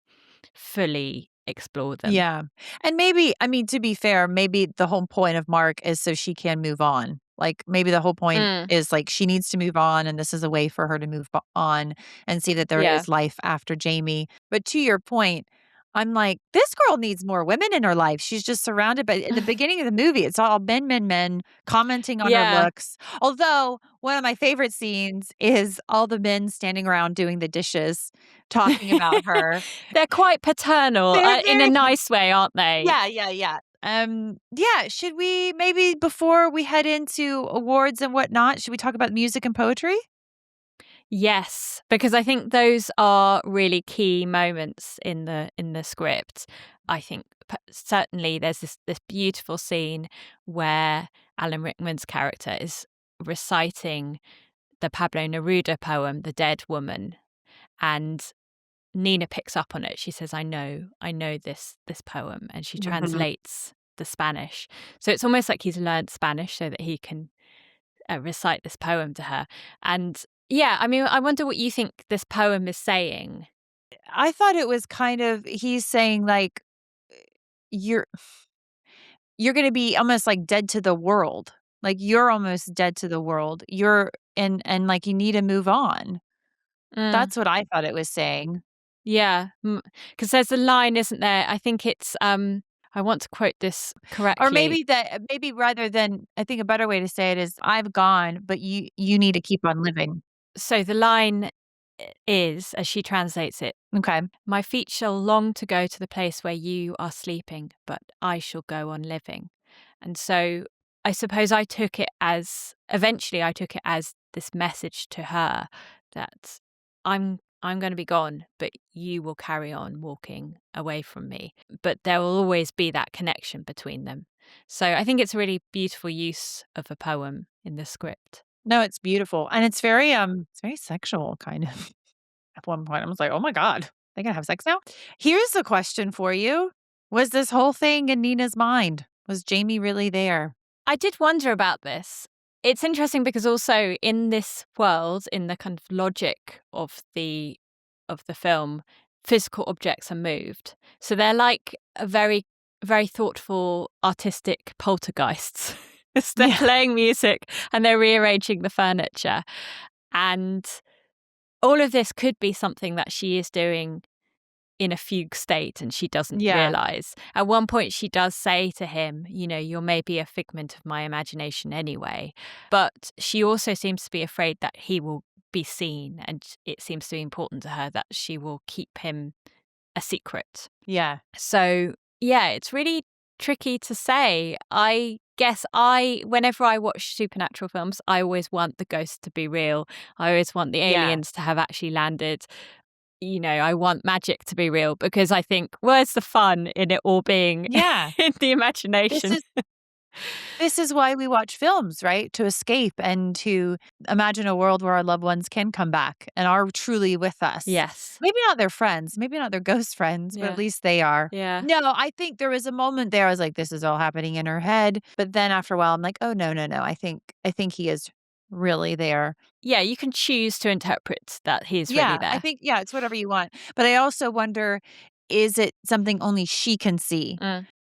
fully explore them. Yeah. And maybe, I mean, to be fair, maybe the whole point of Mark is so she can move on. Like maybe the whole point is like she needs to move on, and this is a way for her to move on and see that there is life after Jamie. But to your point, I'm like, this girl needs more women in her life. She's just surrounded by, at the beginning of the movie, it's all men commenting on her looks. Although one of my favorite scenes is all the men standing around doing the dishes, talking about her. They're quite paternal in a nice way, aren't they? Yeah. Yeah, should we maybe before we head into awards and whatnot, should we talk about music and poetry? Yes, because I think those are really key moments in the script. I think certainly there's this beautiful scene where Alan Rickman's character is reciting the Pablo Neruda poem, The Dead Woman, and Nina picks up on it. She says, I know this poem, and she translates the Spanish. So it's almost like he's learned Spanish so that he can recite this poem to her. And yeah, I mean, I wonder what you think this poem is saying. I thought it was kind of, he's saying like, you're going to be almost like dead to the world. Like you're almost dead to the world. You're and like you need to move on. That's what I thought it was saying. Yeah, because there's a line, isn't there? I think it's I want to quote this correctly. Or maybe rather than, I think a better way to say it is, I've gone, but you need to keep on living. So the line is, as she translates it, Okay. My feet shall long to go to the place where you are sleeping, but I shall go on living. And so I suppose eventually I took it as this message to her that I'm I'm going to be gone, but you will carry on walking away from me. But there will always be that connection between them. So I think it's a really beautiful use of a poem in the script. No, it's beautiful. And it's very sexual kind of. At one point, I was like, "Oh my god, they gonna have sex now?" Here's a question for you. Was this whole thing in Nina's mind? Was Jamie really there? I did wonder about this. It's interesting because also in this world, in the kind of logic of the film, physical objects are moved. So they're like a very, very thoughtful, artistic poltergeists. They're Yeah. playing music and they're rearranging the furniture. And all of this could be something that she is doing in a fugue state and she doesn't Yeah. realize. At one point, she does say to him, you're maybe a figment of my imagination anyway. But she also seems to be afraid that he will be seen. And it seems to be important to her that she will keep him a secret. Yeah. So, yeah, it's really tricky to say. I guess whenever I watch supernatural films, I always want the ghost to be real. I always want the aliens to have actually landed. I want magic to be real because I think, where's the fun in it all being in the imagination? This is why we watch films, right? To escape and to imagine a world where our loved ones can come back and are truly with us. Yes. Maybe not their friends, maybe not their ghost friends, but at least they are. Yeah. No, I think there was a moment there I was like, this is all happening in her head. But then after a while, I'm like, oh, no. I think he is really there. Yeah, you can choose to interpret that he's really there. I think, it's whatever you want. But I also wonder, is it something only she can see?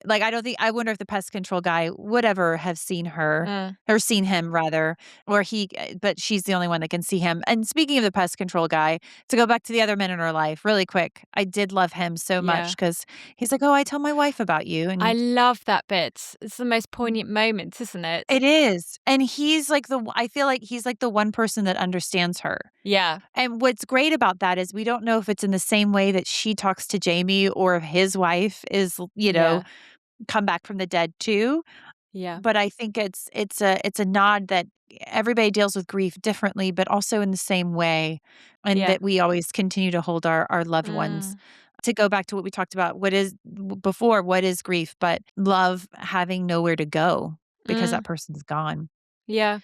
Like, I wonder if the pest control guy would ever have seen her or seen him rather, but she's the only one that can see him. And speaking of the pest control guy, to go back to the other men in her life really quick, I did love him so much because he's like, oh, I tell my wife about you. And I love that bit. It's the most poignant moment, isn't it? It is. And he's like I feel like he's like the one person that understands her. Yeah. And what's great about that is we don't know if it's in the same way that she talks to Jamie or if his wife is, come back from the dead too. Yeah. But I think it's a nod that everybody deals with grief differently, but also in the same way. And that we always continue to hold our loved ones. To go back to what we talked about, what is grief, but love having nowhere to go because that person's gone. Yeah,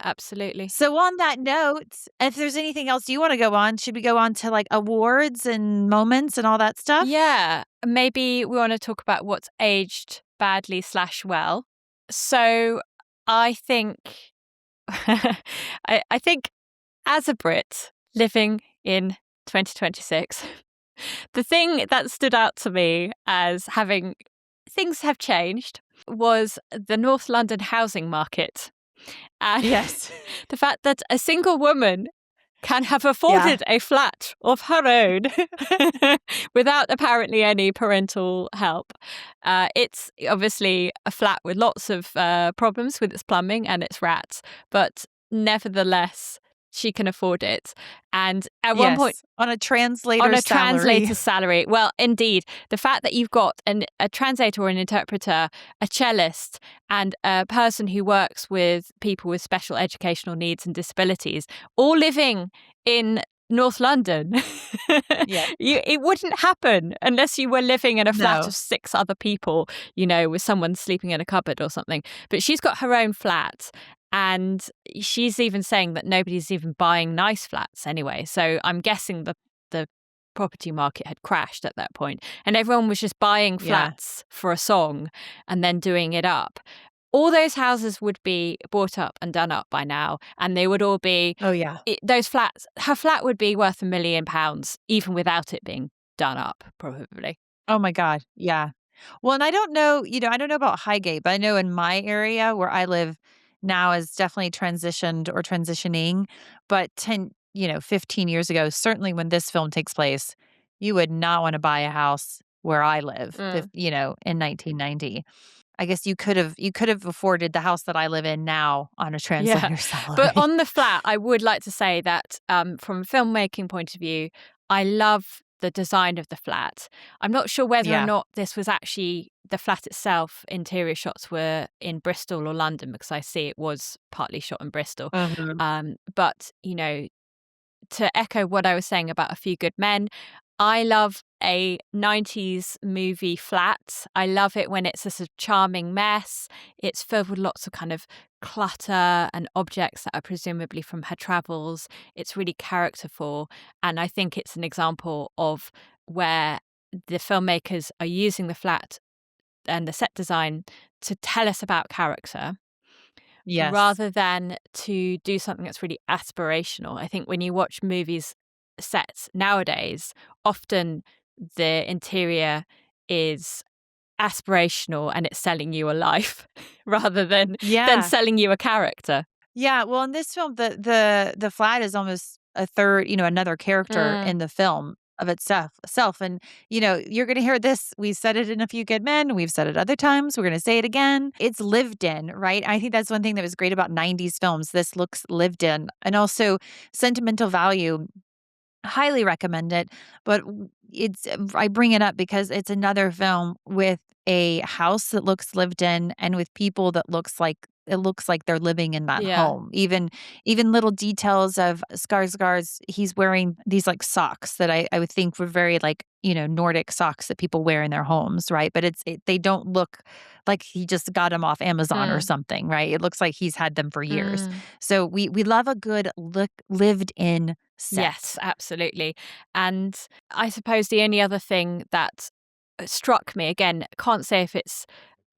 absolutely. So on that note, if there's anything else you want to go on, should we go on to like awards and moments and all that stuff? Yeah, maybe we want to talk about what's aged badly / well. So I think, I think as a Brit living in 2026, the thing that stood out to me as having things have changed was the North London housing market. And the fact that a single woman can have afforded a flat of her own without apparently any parental help. It's obviously a flat with lots of problems with its plumbing and its rats, but nevertheless, she can afford it. And at one point, on a translator's salary. Well, indeed, the fact that you've got a translator or an interpreter, a cellist, and a person who works with people with special educational needs and disabilities, all living in North London. It wouldn't happen unless you were living in a flat of 6 other people, with someone sleeping in a cupboard or something. But she's got her own flat. And she's even saying that nobody's even buying nice flats anyway. So I'm guessing the property market had crashed at that point, and everyone was just buying flats for a song and then doing it up. All those houses would be bought up and done up by now, and they would all be those flats. Her flat would be worth £1 million, even without it being done up, probably. Oh my God, yeah. Well, and I don't know, I don't know about Highgate, but I know in my area where I live now is definitely transitioned or transitioning. But 15 years ago, certainly when this film takes place, you would not want to buy a house where I live, in 1990. I guess you could have afforded the house that I live in now on a translator's salary. But on the flat, I would like to say that from a filmmaking point of view, I love the design of the flat. I'm not sure whether or not this was actually the flat itself. Interior shots were in Bristol or London, because I see it was partly shot in Bristol. Mm-hmm. But, to echo what I was saying about A Few Good Men, I love a 90s movie flat. I love it when it's a sort of charming mess. It's filled with lots of kind of clutter and objects that are presumably from her travels. It's really characterful. And I think it's an example of where the filmmakers are using the flat and the set design to tell us about character Yes. rather than to do something that's really aspirational. I think when you watch movies sets nowadays, often the interior is aspirational and it's selling you a life rather than Yeah. selling you a character. Yeah. Well, in this film, the flat is almost a third, another character Mm, in the film of itself. And, you're going to hear this. We said it in A Few Good Men. We've said it other times. We're going to say it again. It's lived in, right? I think that's one thing that was great about 90s films. This looks lived in. And also sentimental value. Highly recommend it, but I bring it up because it's another film with a house that looks lived in and with people that looks like they're living in that yeah. home. Even little details of Skarsgård's, he's wearing these like socks that I would think were very like, Nordic socks that people wear in their homes, right? But they don't look like he just got them off Amazon or Mm, something, right? It looks like he's had them for years. mm. So we love a good lived in set. Yes, absolutely. And I suppose the only other thing that struck me, again, can't say if it's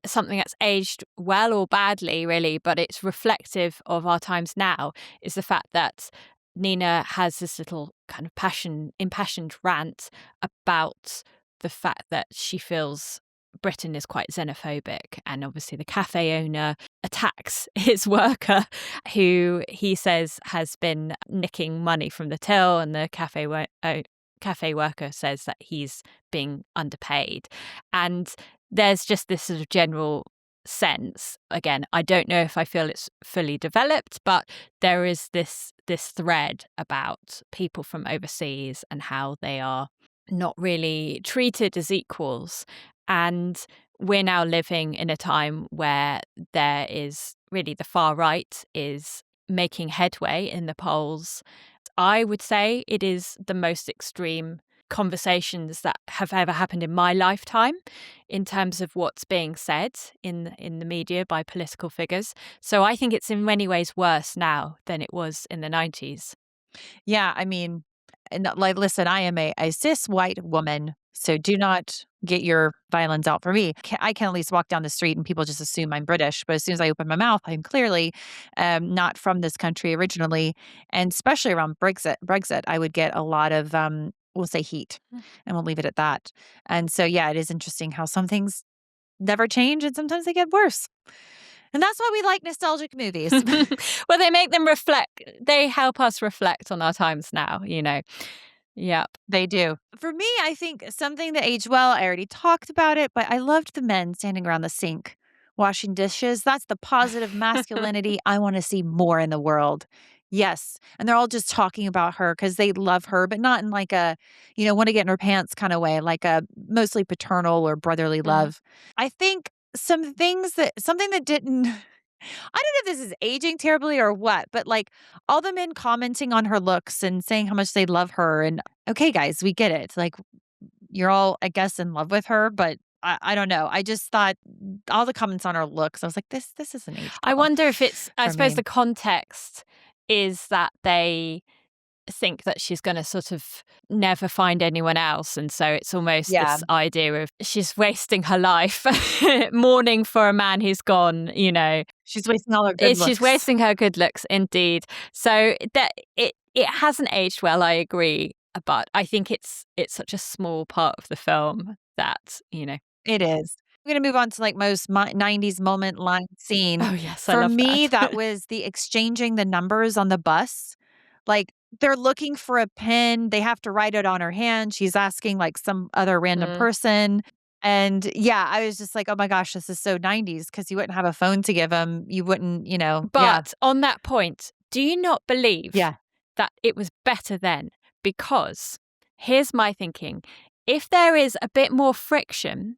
something that's aged well or badly, really, but it's reflective of our times now, is the fact that Nina has this little kind of impassioned rant about the fact that she feels Britain is quite xenophobic. And obviously, the cafe owner attacks his worker, who he says has been nicking money from the till, and the cafe worker says that he's being underpaid. And there's just this sort of general sense. Again, I don't know if I feel it's fully developed, but there is this thread about people from overseas and how they are not really treated as equals. And we're now living in a time where there is really the far right is making headway in the polls. I would say it is the most extreme conversations that have ever happened in my lifetime in terms of what's being said in the media by political figures. So I think it's in many ways worse now than it was in the 90s. Yeah, I mean, and like, listen, I am a cis white woman, so do not get your violence out for me. I can at least walk down the street and people just assume I'm British, but as soon as I open my mouth, I'm clearly not from this country originally, and especially around Brexit, I would get a lot of we'll say heat, and we'll leave it at that. And so, yeah, it is interesting how some things never change and sometimes they get worse. And that's why we like nostalgic movies. Well, they make them reflect. They help us reflect on our times now, Yep. They do. For me, I think something that aged well, I already talked about it, but I loved the men standing around the sink washing dishes. That's the positive masculinity I want to see more in the world. Yes. And they're all just talking about her because they love her, but not in like a, want to get in her pants kind of way, like a mostly paternal or brotherly Mm. love. I think something that didn't I don't know if this is aging terribly or what, but like all the men commenting on her looks and saying how much they love her. And okay, guys, we get it. Like you're all, I guess, in love with her, but I don't know. I just thought all the comments on her looks, I was like, this isn't aged I well wonder if I for suppose me. the context is that they think that she's going to sort of never find anyone else. And so it's almost Yeah. this idea of she's wasting her life mourning for a man who's gone, She's wasting all her good She's looks. wasting her good looks, indeed. So that it hasn't aged well, I agree. But I think it's such a small part of the film that, It is. I'm going to move on to like most 90s moment line scene. Oh, yes, I For love me, that. that was the exchanging the numbers on the bus. Like they're looking for a pen. They have to write it on her hand. She's asking like some other random Mm. person. And yeah, I was just like, oh my gosh, this is so 90s because you wouldn't have a phone to give them. You wouldn't, yeah. But on that point, do you not believe Yeah. that it was better then? Because here's my thinking. If there is a bit more friction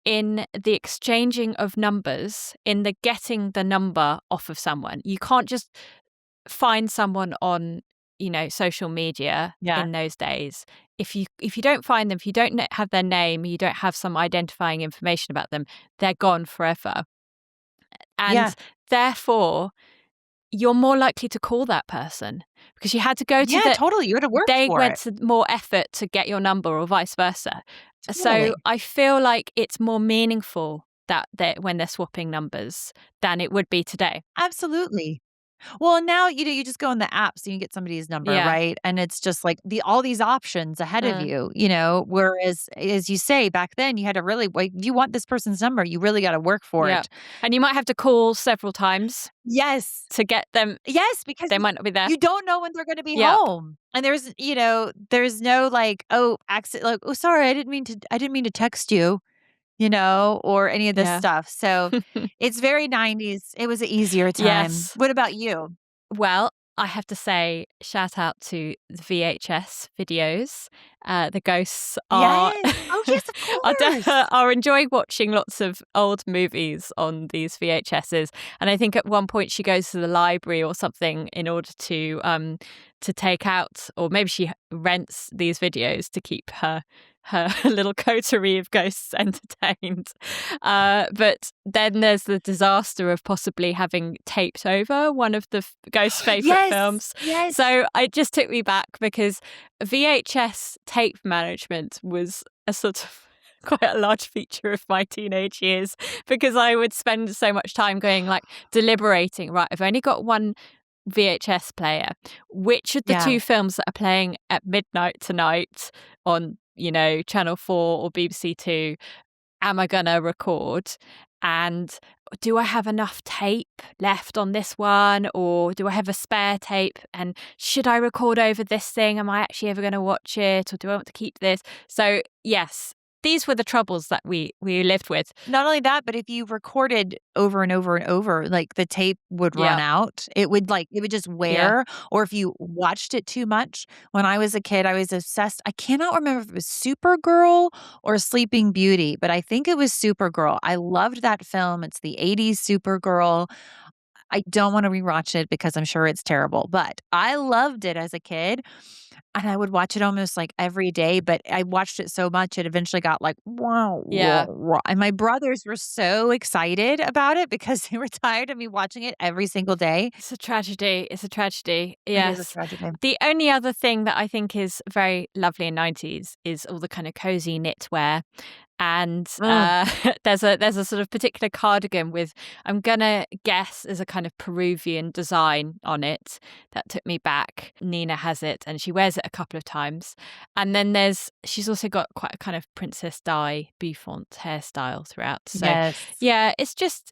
in the exchanging of numbers, in the getting the number off of someone, you can't just find someone on social media Yeah. in those days, if you don't find them, if you don't have their name, you don't have some identifying information about them, they're gone forever. Yeah. And therefore, you're more likely to call that person because you had to go to Yeah, totally. You had to work they for went it. to more effort to get your number or vice versa. So Totally. I feel like it's more meaningful that when they're swapping numbers than it would be today. Absolutely. Well, now, you just go in the apps and you get somebody's number, Yeah. right? And it's just like all these options ahead of Mm. you, whereas, as you say, back then you had to really, like, you want this person's number, you really got to work for Yeah. it. And you might have to call several times Yes. to get them. Yes, because They might not be there. you don't know when they're going to be Yep. home. And there's no like, oh, accident, like, oh, sorry, I didn't mean to text you, or any of this Yeah. stuff. So it's very 90s. It was an easier time. Yes. What about you? Well, I have to say, shout out to the VHS videos. The ghosts are Yes. Oh, yes, of course. are enjoying watching lots of old movies on these VHSs. And I think at one point she goes to the library or something in order to take out, or maybe she rents these videos to keep her little coterie of ghosts entertained. But then there's the disaster of possibly having taped over one of the ghost's favourite Yes, films. yes. So it just took me back because VHS tape management was a sort of quite a large feature of my teenage years because I would spend so much time going like deliberating, right, I've only got one VHS player. Which of the Yeah. two films that are playing at midnight tonight on, Channel 4 or BBC Two am I going to record? And do I have enough tape left on this one? Or do I have a spare tape? And should I record over this thing? Am I actually ever going to watch it? Or do I want to keep this? So, yes, these were the troubles that we lived with. Not only that, but if you recorded over and over and over, like, the tape would run Yeah. out. It would just Yeah. wear, or if you watched it too much. When I was a kid, I was obsessed. I cannot remember if it was Supergirl or Sleeping Beauty, but I think it was Supergirl. I loved that film. It's the '80s Supergirl. I don't wanna rewatch it because I'm sure it's terrible, but I loved it as a kid, and I would watch it almost, like, every day, but I watched it so much, it eventually got like, "Wah, wah, Yeah. wah," and my brothers were so excited about it because they were tired of me watching it every single day. It's a tragedy. It's a tragedy. It is a Yes. tragedy. The only other thing that I think is very lovely in 90s is all the kind of cozy knitwear. And Ugh. there's a sort of particular cardigan with, I'm gonna guess, is a kind of Peruvian design on it that took me back. Nina has it and she wears it a couple of times. And then she's also got quite a kind of Princess Di bouffant hairstyle throughout. So Yes. yeah, it's just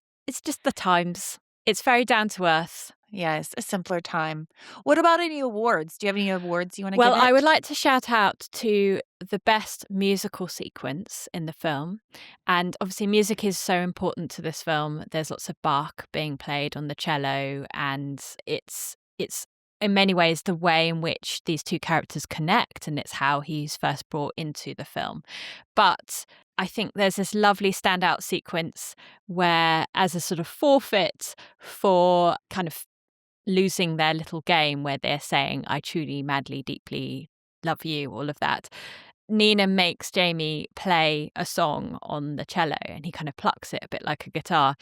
the times. It's very down to earth. Yes, a simpler time. What about any awards? Do you have any awards you wanna Well, give I it? would like to shout out to the best musical sequence in the film. And obviously, music is so important to this film. There's lots of Bach being played on the cello, and it's in many ways the way in which these two characters connect, and it's how he's first brought into the film. But I think there's this lovely standout sequence where, as a sort of forfeit for kind of losing their little game where they're saying, I truly, madly, deeply love you, all of that, Nina makes Jamie play a song on the cello and he kind of plucks it a bit like a guitar.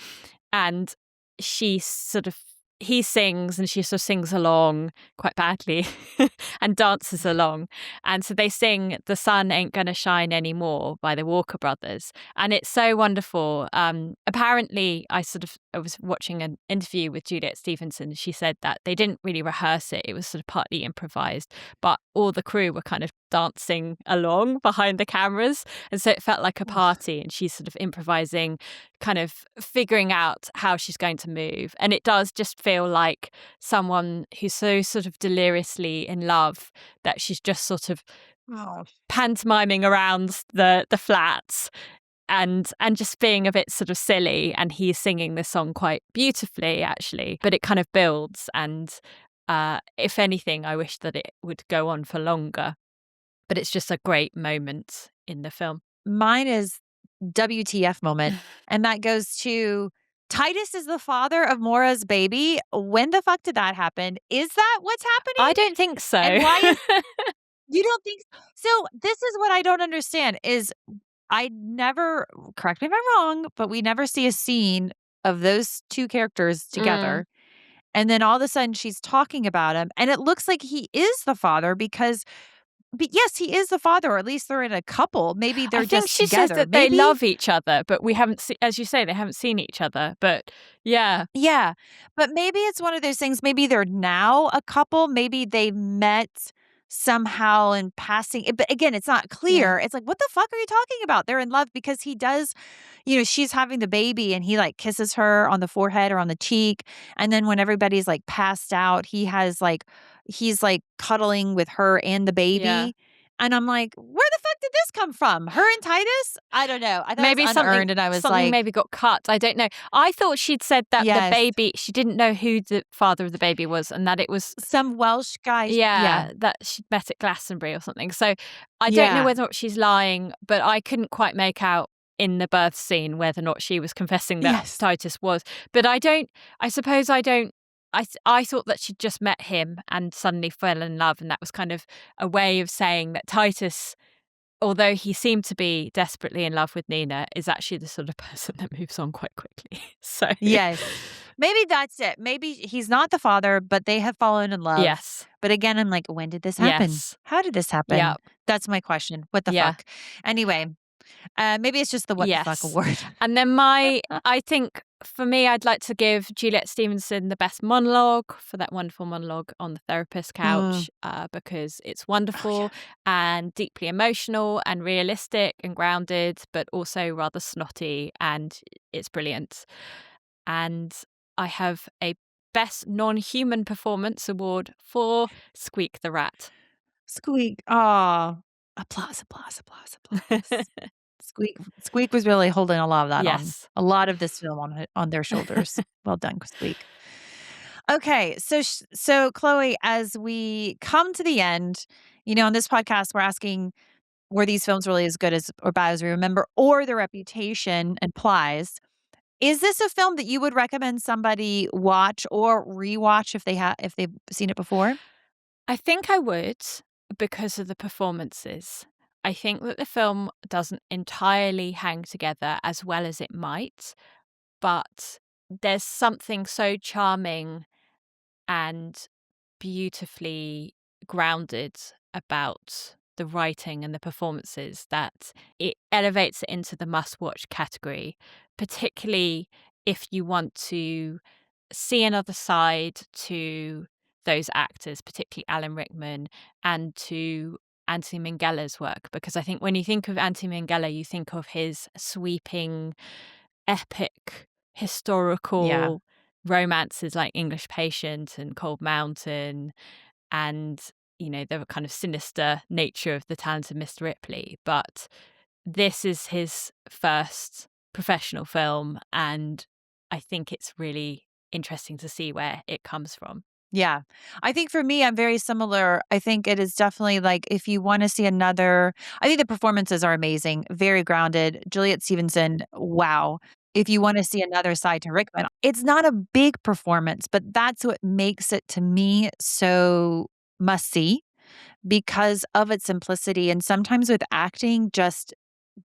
And he sings and she sort of sings along quite badly and dances along. And so they sing The Sun Ain't Gonna Shine Anymore by the Walker Brothers. And it's so wonderful. Apparently, I was watching an interview with Juliet Stevenson. She said that they didn't really rehearse it. It was sort of partly improvised, but all the crew were kind of dancing along behind the cameras. And so it felt like a party and she's sort of improvising, kind of figuring out how she's going to move. And it does just feel like someone who's so sort of deliriously in love that she's just sort of pantomiming around the flats and just being a bit sort of silly. And he's singing this song quite beautifully, actually, but it kind of builds. And if anything, I wish that it would go on for longer. But it's just a great moment in the film. Mine is WTF moment, and that goes to Titus is the father of Mora's baby. When the fuck did that happen? Is that what's happening? I don't think so. And why is you don't think so? This is what I don't understand is I never, correct me if I'm wrong, but we never see a scene of those two characters together. And then all of a sudden she's talking about him and it looks like he is the father because but yes, he is the father, or at least they're in a couple. Maybe they're I think just she together. says that Maybe they love each other, but we haven't seen, as you say, they haven't seen each other. But yeah. Yeah. But maybe it's one of those things. Maybe they're now a couple. Maybe they met somehow in passing. But again, it's not clear. It's like, what the fuck are you talking about? They're in love because he does, she's having the baby and he like kisses her on the forehead or on the cheek. And then when everybody's like passed out, he's like cuddling with her and the baby. Yeah. And I'm like, where the fuck did this come from? Her and Titus? I don't know. I thought Maybe it was unearned, and I was something like, maybe got cut. I don't know. I thought she'd said that the baby, she didn't know who the father of the baby was and that it was some Welsh guy. Yeah, that she'd met at Glastonbury or something. So I don't know whether or not she's lying, but I couldn't quite make out in the birth scene whether or not she was confessing that Titus was. But I thought that she'd just met him and suddenly fell in love, and that was kind of a way of saying that Titus, although he seemed to be desperately in love with Nina, is actually the sort of person that moves on quite quickly. So yes, maybe that's it. Maybe he's not the father, but they have fallen in love. Yes. But again, I'm like, when did this happen? Yes. How did this happen? Yep. That's my question. What the fuck? Anyway, maybe it's just the what the fuck award. And then I think for me, I'd like to give Juliet Stevenson the best monologue for that wonderful monologue on the therapist couch because it's wonderful and deeply emotional and realistic and grounded, but also rather snotty, and it's brilliant. And I have a best non-human performance award for Squeak the Rat. Squeak. Oh, applause. Squeak was really holding a lot of that on. A lot of this film on their shoulders. Well done, Squeak. Okay, so Chloe, as we come to the end, on this podcast, we're asking, were these films really as good as or bad as we remember, or the reputation implies? Is this a film that you would recommend somebody watch or rewatch if they've seen it before? I think I would, because of the performances. I think that the film doesn't entirely hang together as well as it might, but there's something so charming and beautifully grounded about the writing and the performances that it elevates it into the must-watch category, particularly if you want to see another side to those actors, particularly Alan Rickman, and to Anthony Minghella's work. Because I think when you think of Anthony Minghella, you think of his sweeping, epic, historical romances like English Patient and Cold Mountain, and the kind of sinister nature of The Talented Mr. Ripley. But this is his first professional film, and I think it's really interesting to see where it comes from. Yeah. I think for me, I'm very similar. I think it is definitely like if you want to see another, I think the performances are amazing, very grounded. Juliet Stevenson, wow. If you want to see another side to Rickman, it's not a big performance, but that's what makes it to me so must see because of its simplicity. And sometimes with acting, just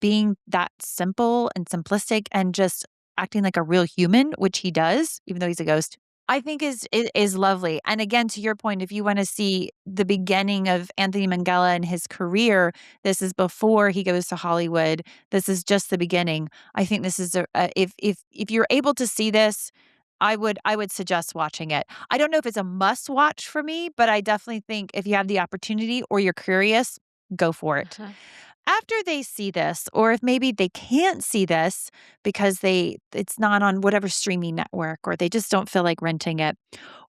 being that simple and simplistic and just acting like a real human, which he does, even though he's a ghost, I think is lovely. And again, to your point, if you want to see the beginning of Anthony Minghella and his career, this is before he goes to Hollywood. This is just the beginning. I think this is if you're able to see this, I would suggest watching it. I don't know if it's a must watch for me, but I definitely think if you have the opportunity or you're curious, go for it. After they see this, or if maybe they can't see this because it's not on whatever streaming network or they just don't feel like renting it,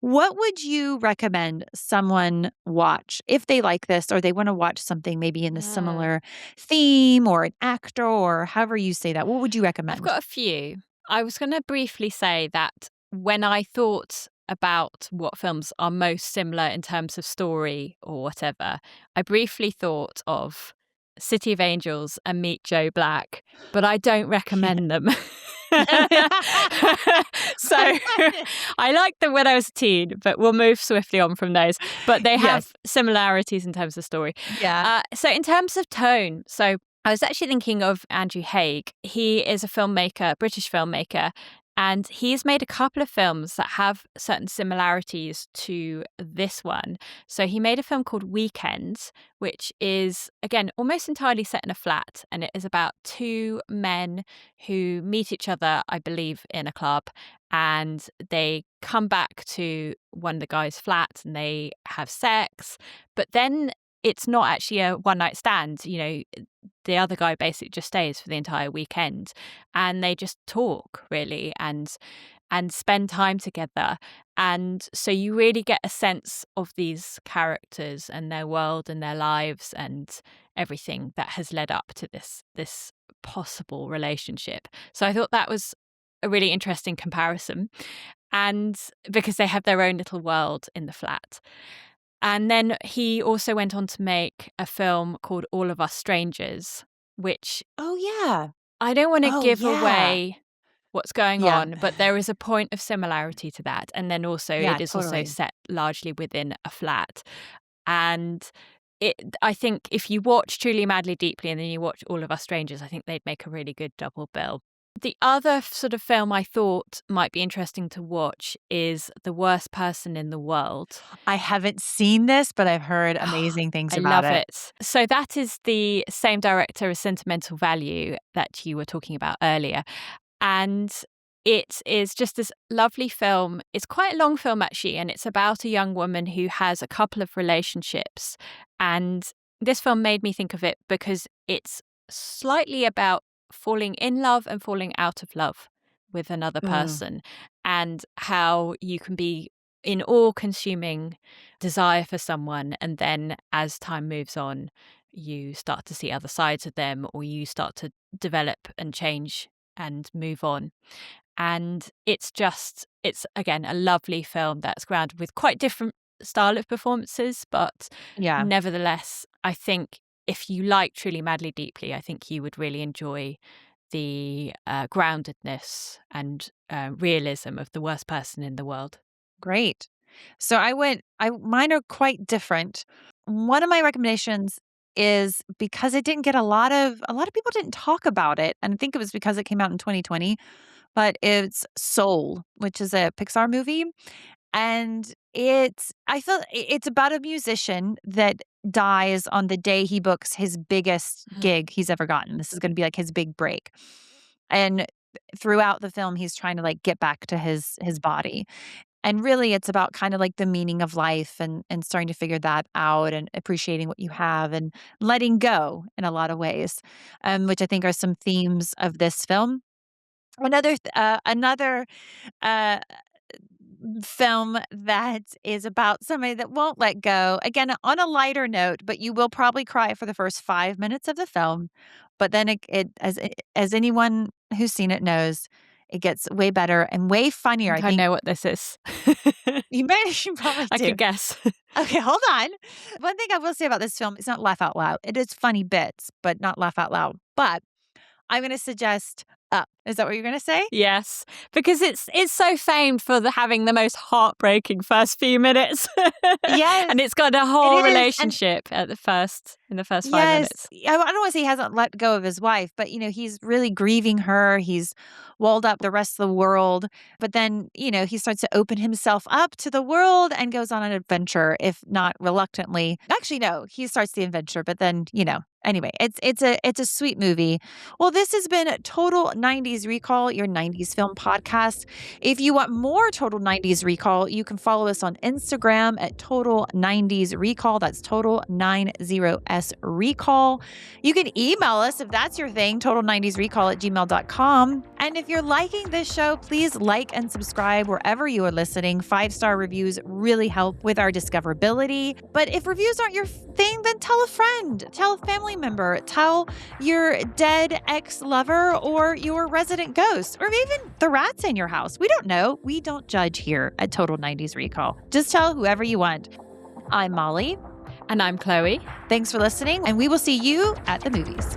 what would you recommend someone watch if they like this or they want to watch something maybe in the similar theme or an actor or however you say that? What would you recommend? I've got a few. I was going to briefly say that when I thought about what films are most similar in terms of story or whatever, I briefly thought of City of Angels and Meet Joe Black, but I don't recommend them So I liked them when I was a teen, but we'll move swiftly on from those. But they have similarities in terms of story. Yeah. So in terms of tone, so I was actually thinking of Andrew Haigh. He is a filmmaker, British filmmaker, and he's made a couple of films that have certain similarities to this one. So he made a film called Weekends, which is, again, almost entirely set in a flat. And it is about two men who meet each other, I believe, in a club. And they come back to one of the guys' flats and they have sex. But then it's not actually a one-night stand. You know, the other guy basically just stays for the entire weekend, and they just talk really and spend time together. And so you really get a sense of these characters and their world and their lives and everything that has led up to this possible relationship. So I thought that was a really interesting comparison, and because they have their own little world in the flat. And then he also went on to make a film called All of Us Strangers, which I don't want to give away what's going on, but there is a point of similarity to that. And then also it is also set largely within a flat. And I think if you watch Truly, Madly, Deeply and then you watch All of Us Strangers, I think they'd make a really good double bill. The other sort of film I thought might be interesting to watch is The Worst Person in the World. I haven't seen this, but I've heard amazing things about it. I love it. So that is the same director as Sentimental Value that you were talking about earlier. And it is just this lovely film. It's quite a long film, actually, and it's about a young woman who has a couple of relationships. And this film made me think of it because it's slightly about falling in love and falling out of love with another person, and how you can be in all-consuming desire for someone, and then as time moves on, you start to see other sides of them, or you start to develop and change and move on. And it's again a lovely film that's grounded with quite different style of performances, but nevertheless, I think if you like Truly, Madly, Deeply, I think you would really enjoy the groundedness and realism of The Worst Person in the World. Great. So mine are quite different. One of my recommendations is because it didn't get a lot of people didn't talk about it. And I think it was because it came out in 2020, but it's Soul, which is a Pixar movie. And I feel it's about a musician that dies on the day he books his biggest gig he's ever gotten. This is going to be like his big break. And throughout the film, he's trying to like get back to his body. And really, it's about kind of like the meaning of life and starting to figure that out and appreciating what you have and letting go in a lot of ways, which I think are some themes of this film. Another film that is about somebody that won't let go. Again, on a lighter note, but you will probably cry for the first 5 minutes of the film. But then as anyone who's seen it knows, it gets way better and way funnier. I know what this is. You probably do. I can guess. Okay, hold on. One thing I will say about this film, it's not laugh out loud. It is funny bits, but not laugh out loud. But I'm going to suggest Up. Is that what you're going to say? Yes, because it's so famed for having the most heartbreaking first few minutes. Yes. And it's got a whole relationship in the first 5 minutes. I don't want to say he hasn't let go of his wife, but, he's really grieving her. He's walled up the rest of the world. But then, he starts to open himself up to the world and goes on an adventure, if not reluctantly. Actually, no, he starts the adventure, but then, anyway, it's a sweet movie. Well, this has been Total 90s Recall, your 90s film podcast. If you want more Total 90s Recall, you can follow us on Instagram at Total 90s Recall. That's Total 90s Recall. You can email us if that's your thing, total90srecall@gmail.com. And if you're liking this show, please like and subscribe wherever you are listening. 5-star reviews really help with our discoverability. But if reviews aren't your thing, then tell a friend, tell a family member, tell your dead ex-lover or your resident ghost, or even the rats in your house. We don't know. We don't judge here at Total 90s Recall. Just tell whoever you want. I'm Molly. And I'm Chloe. Thanks for listening, and we will see you at the movies.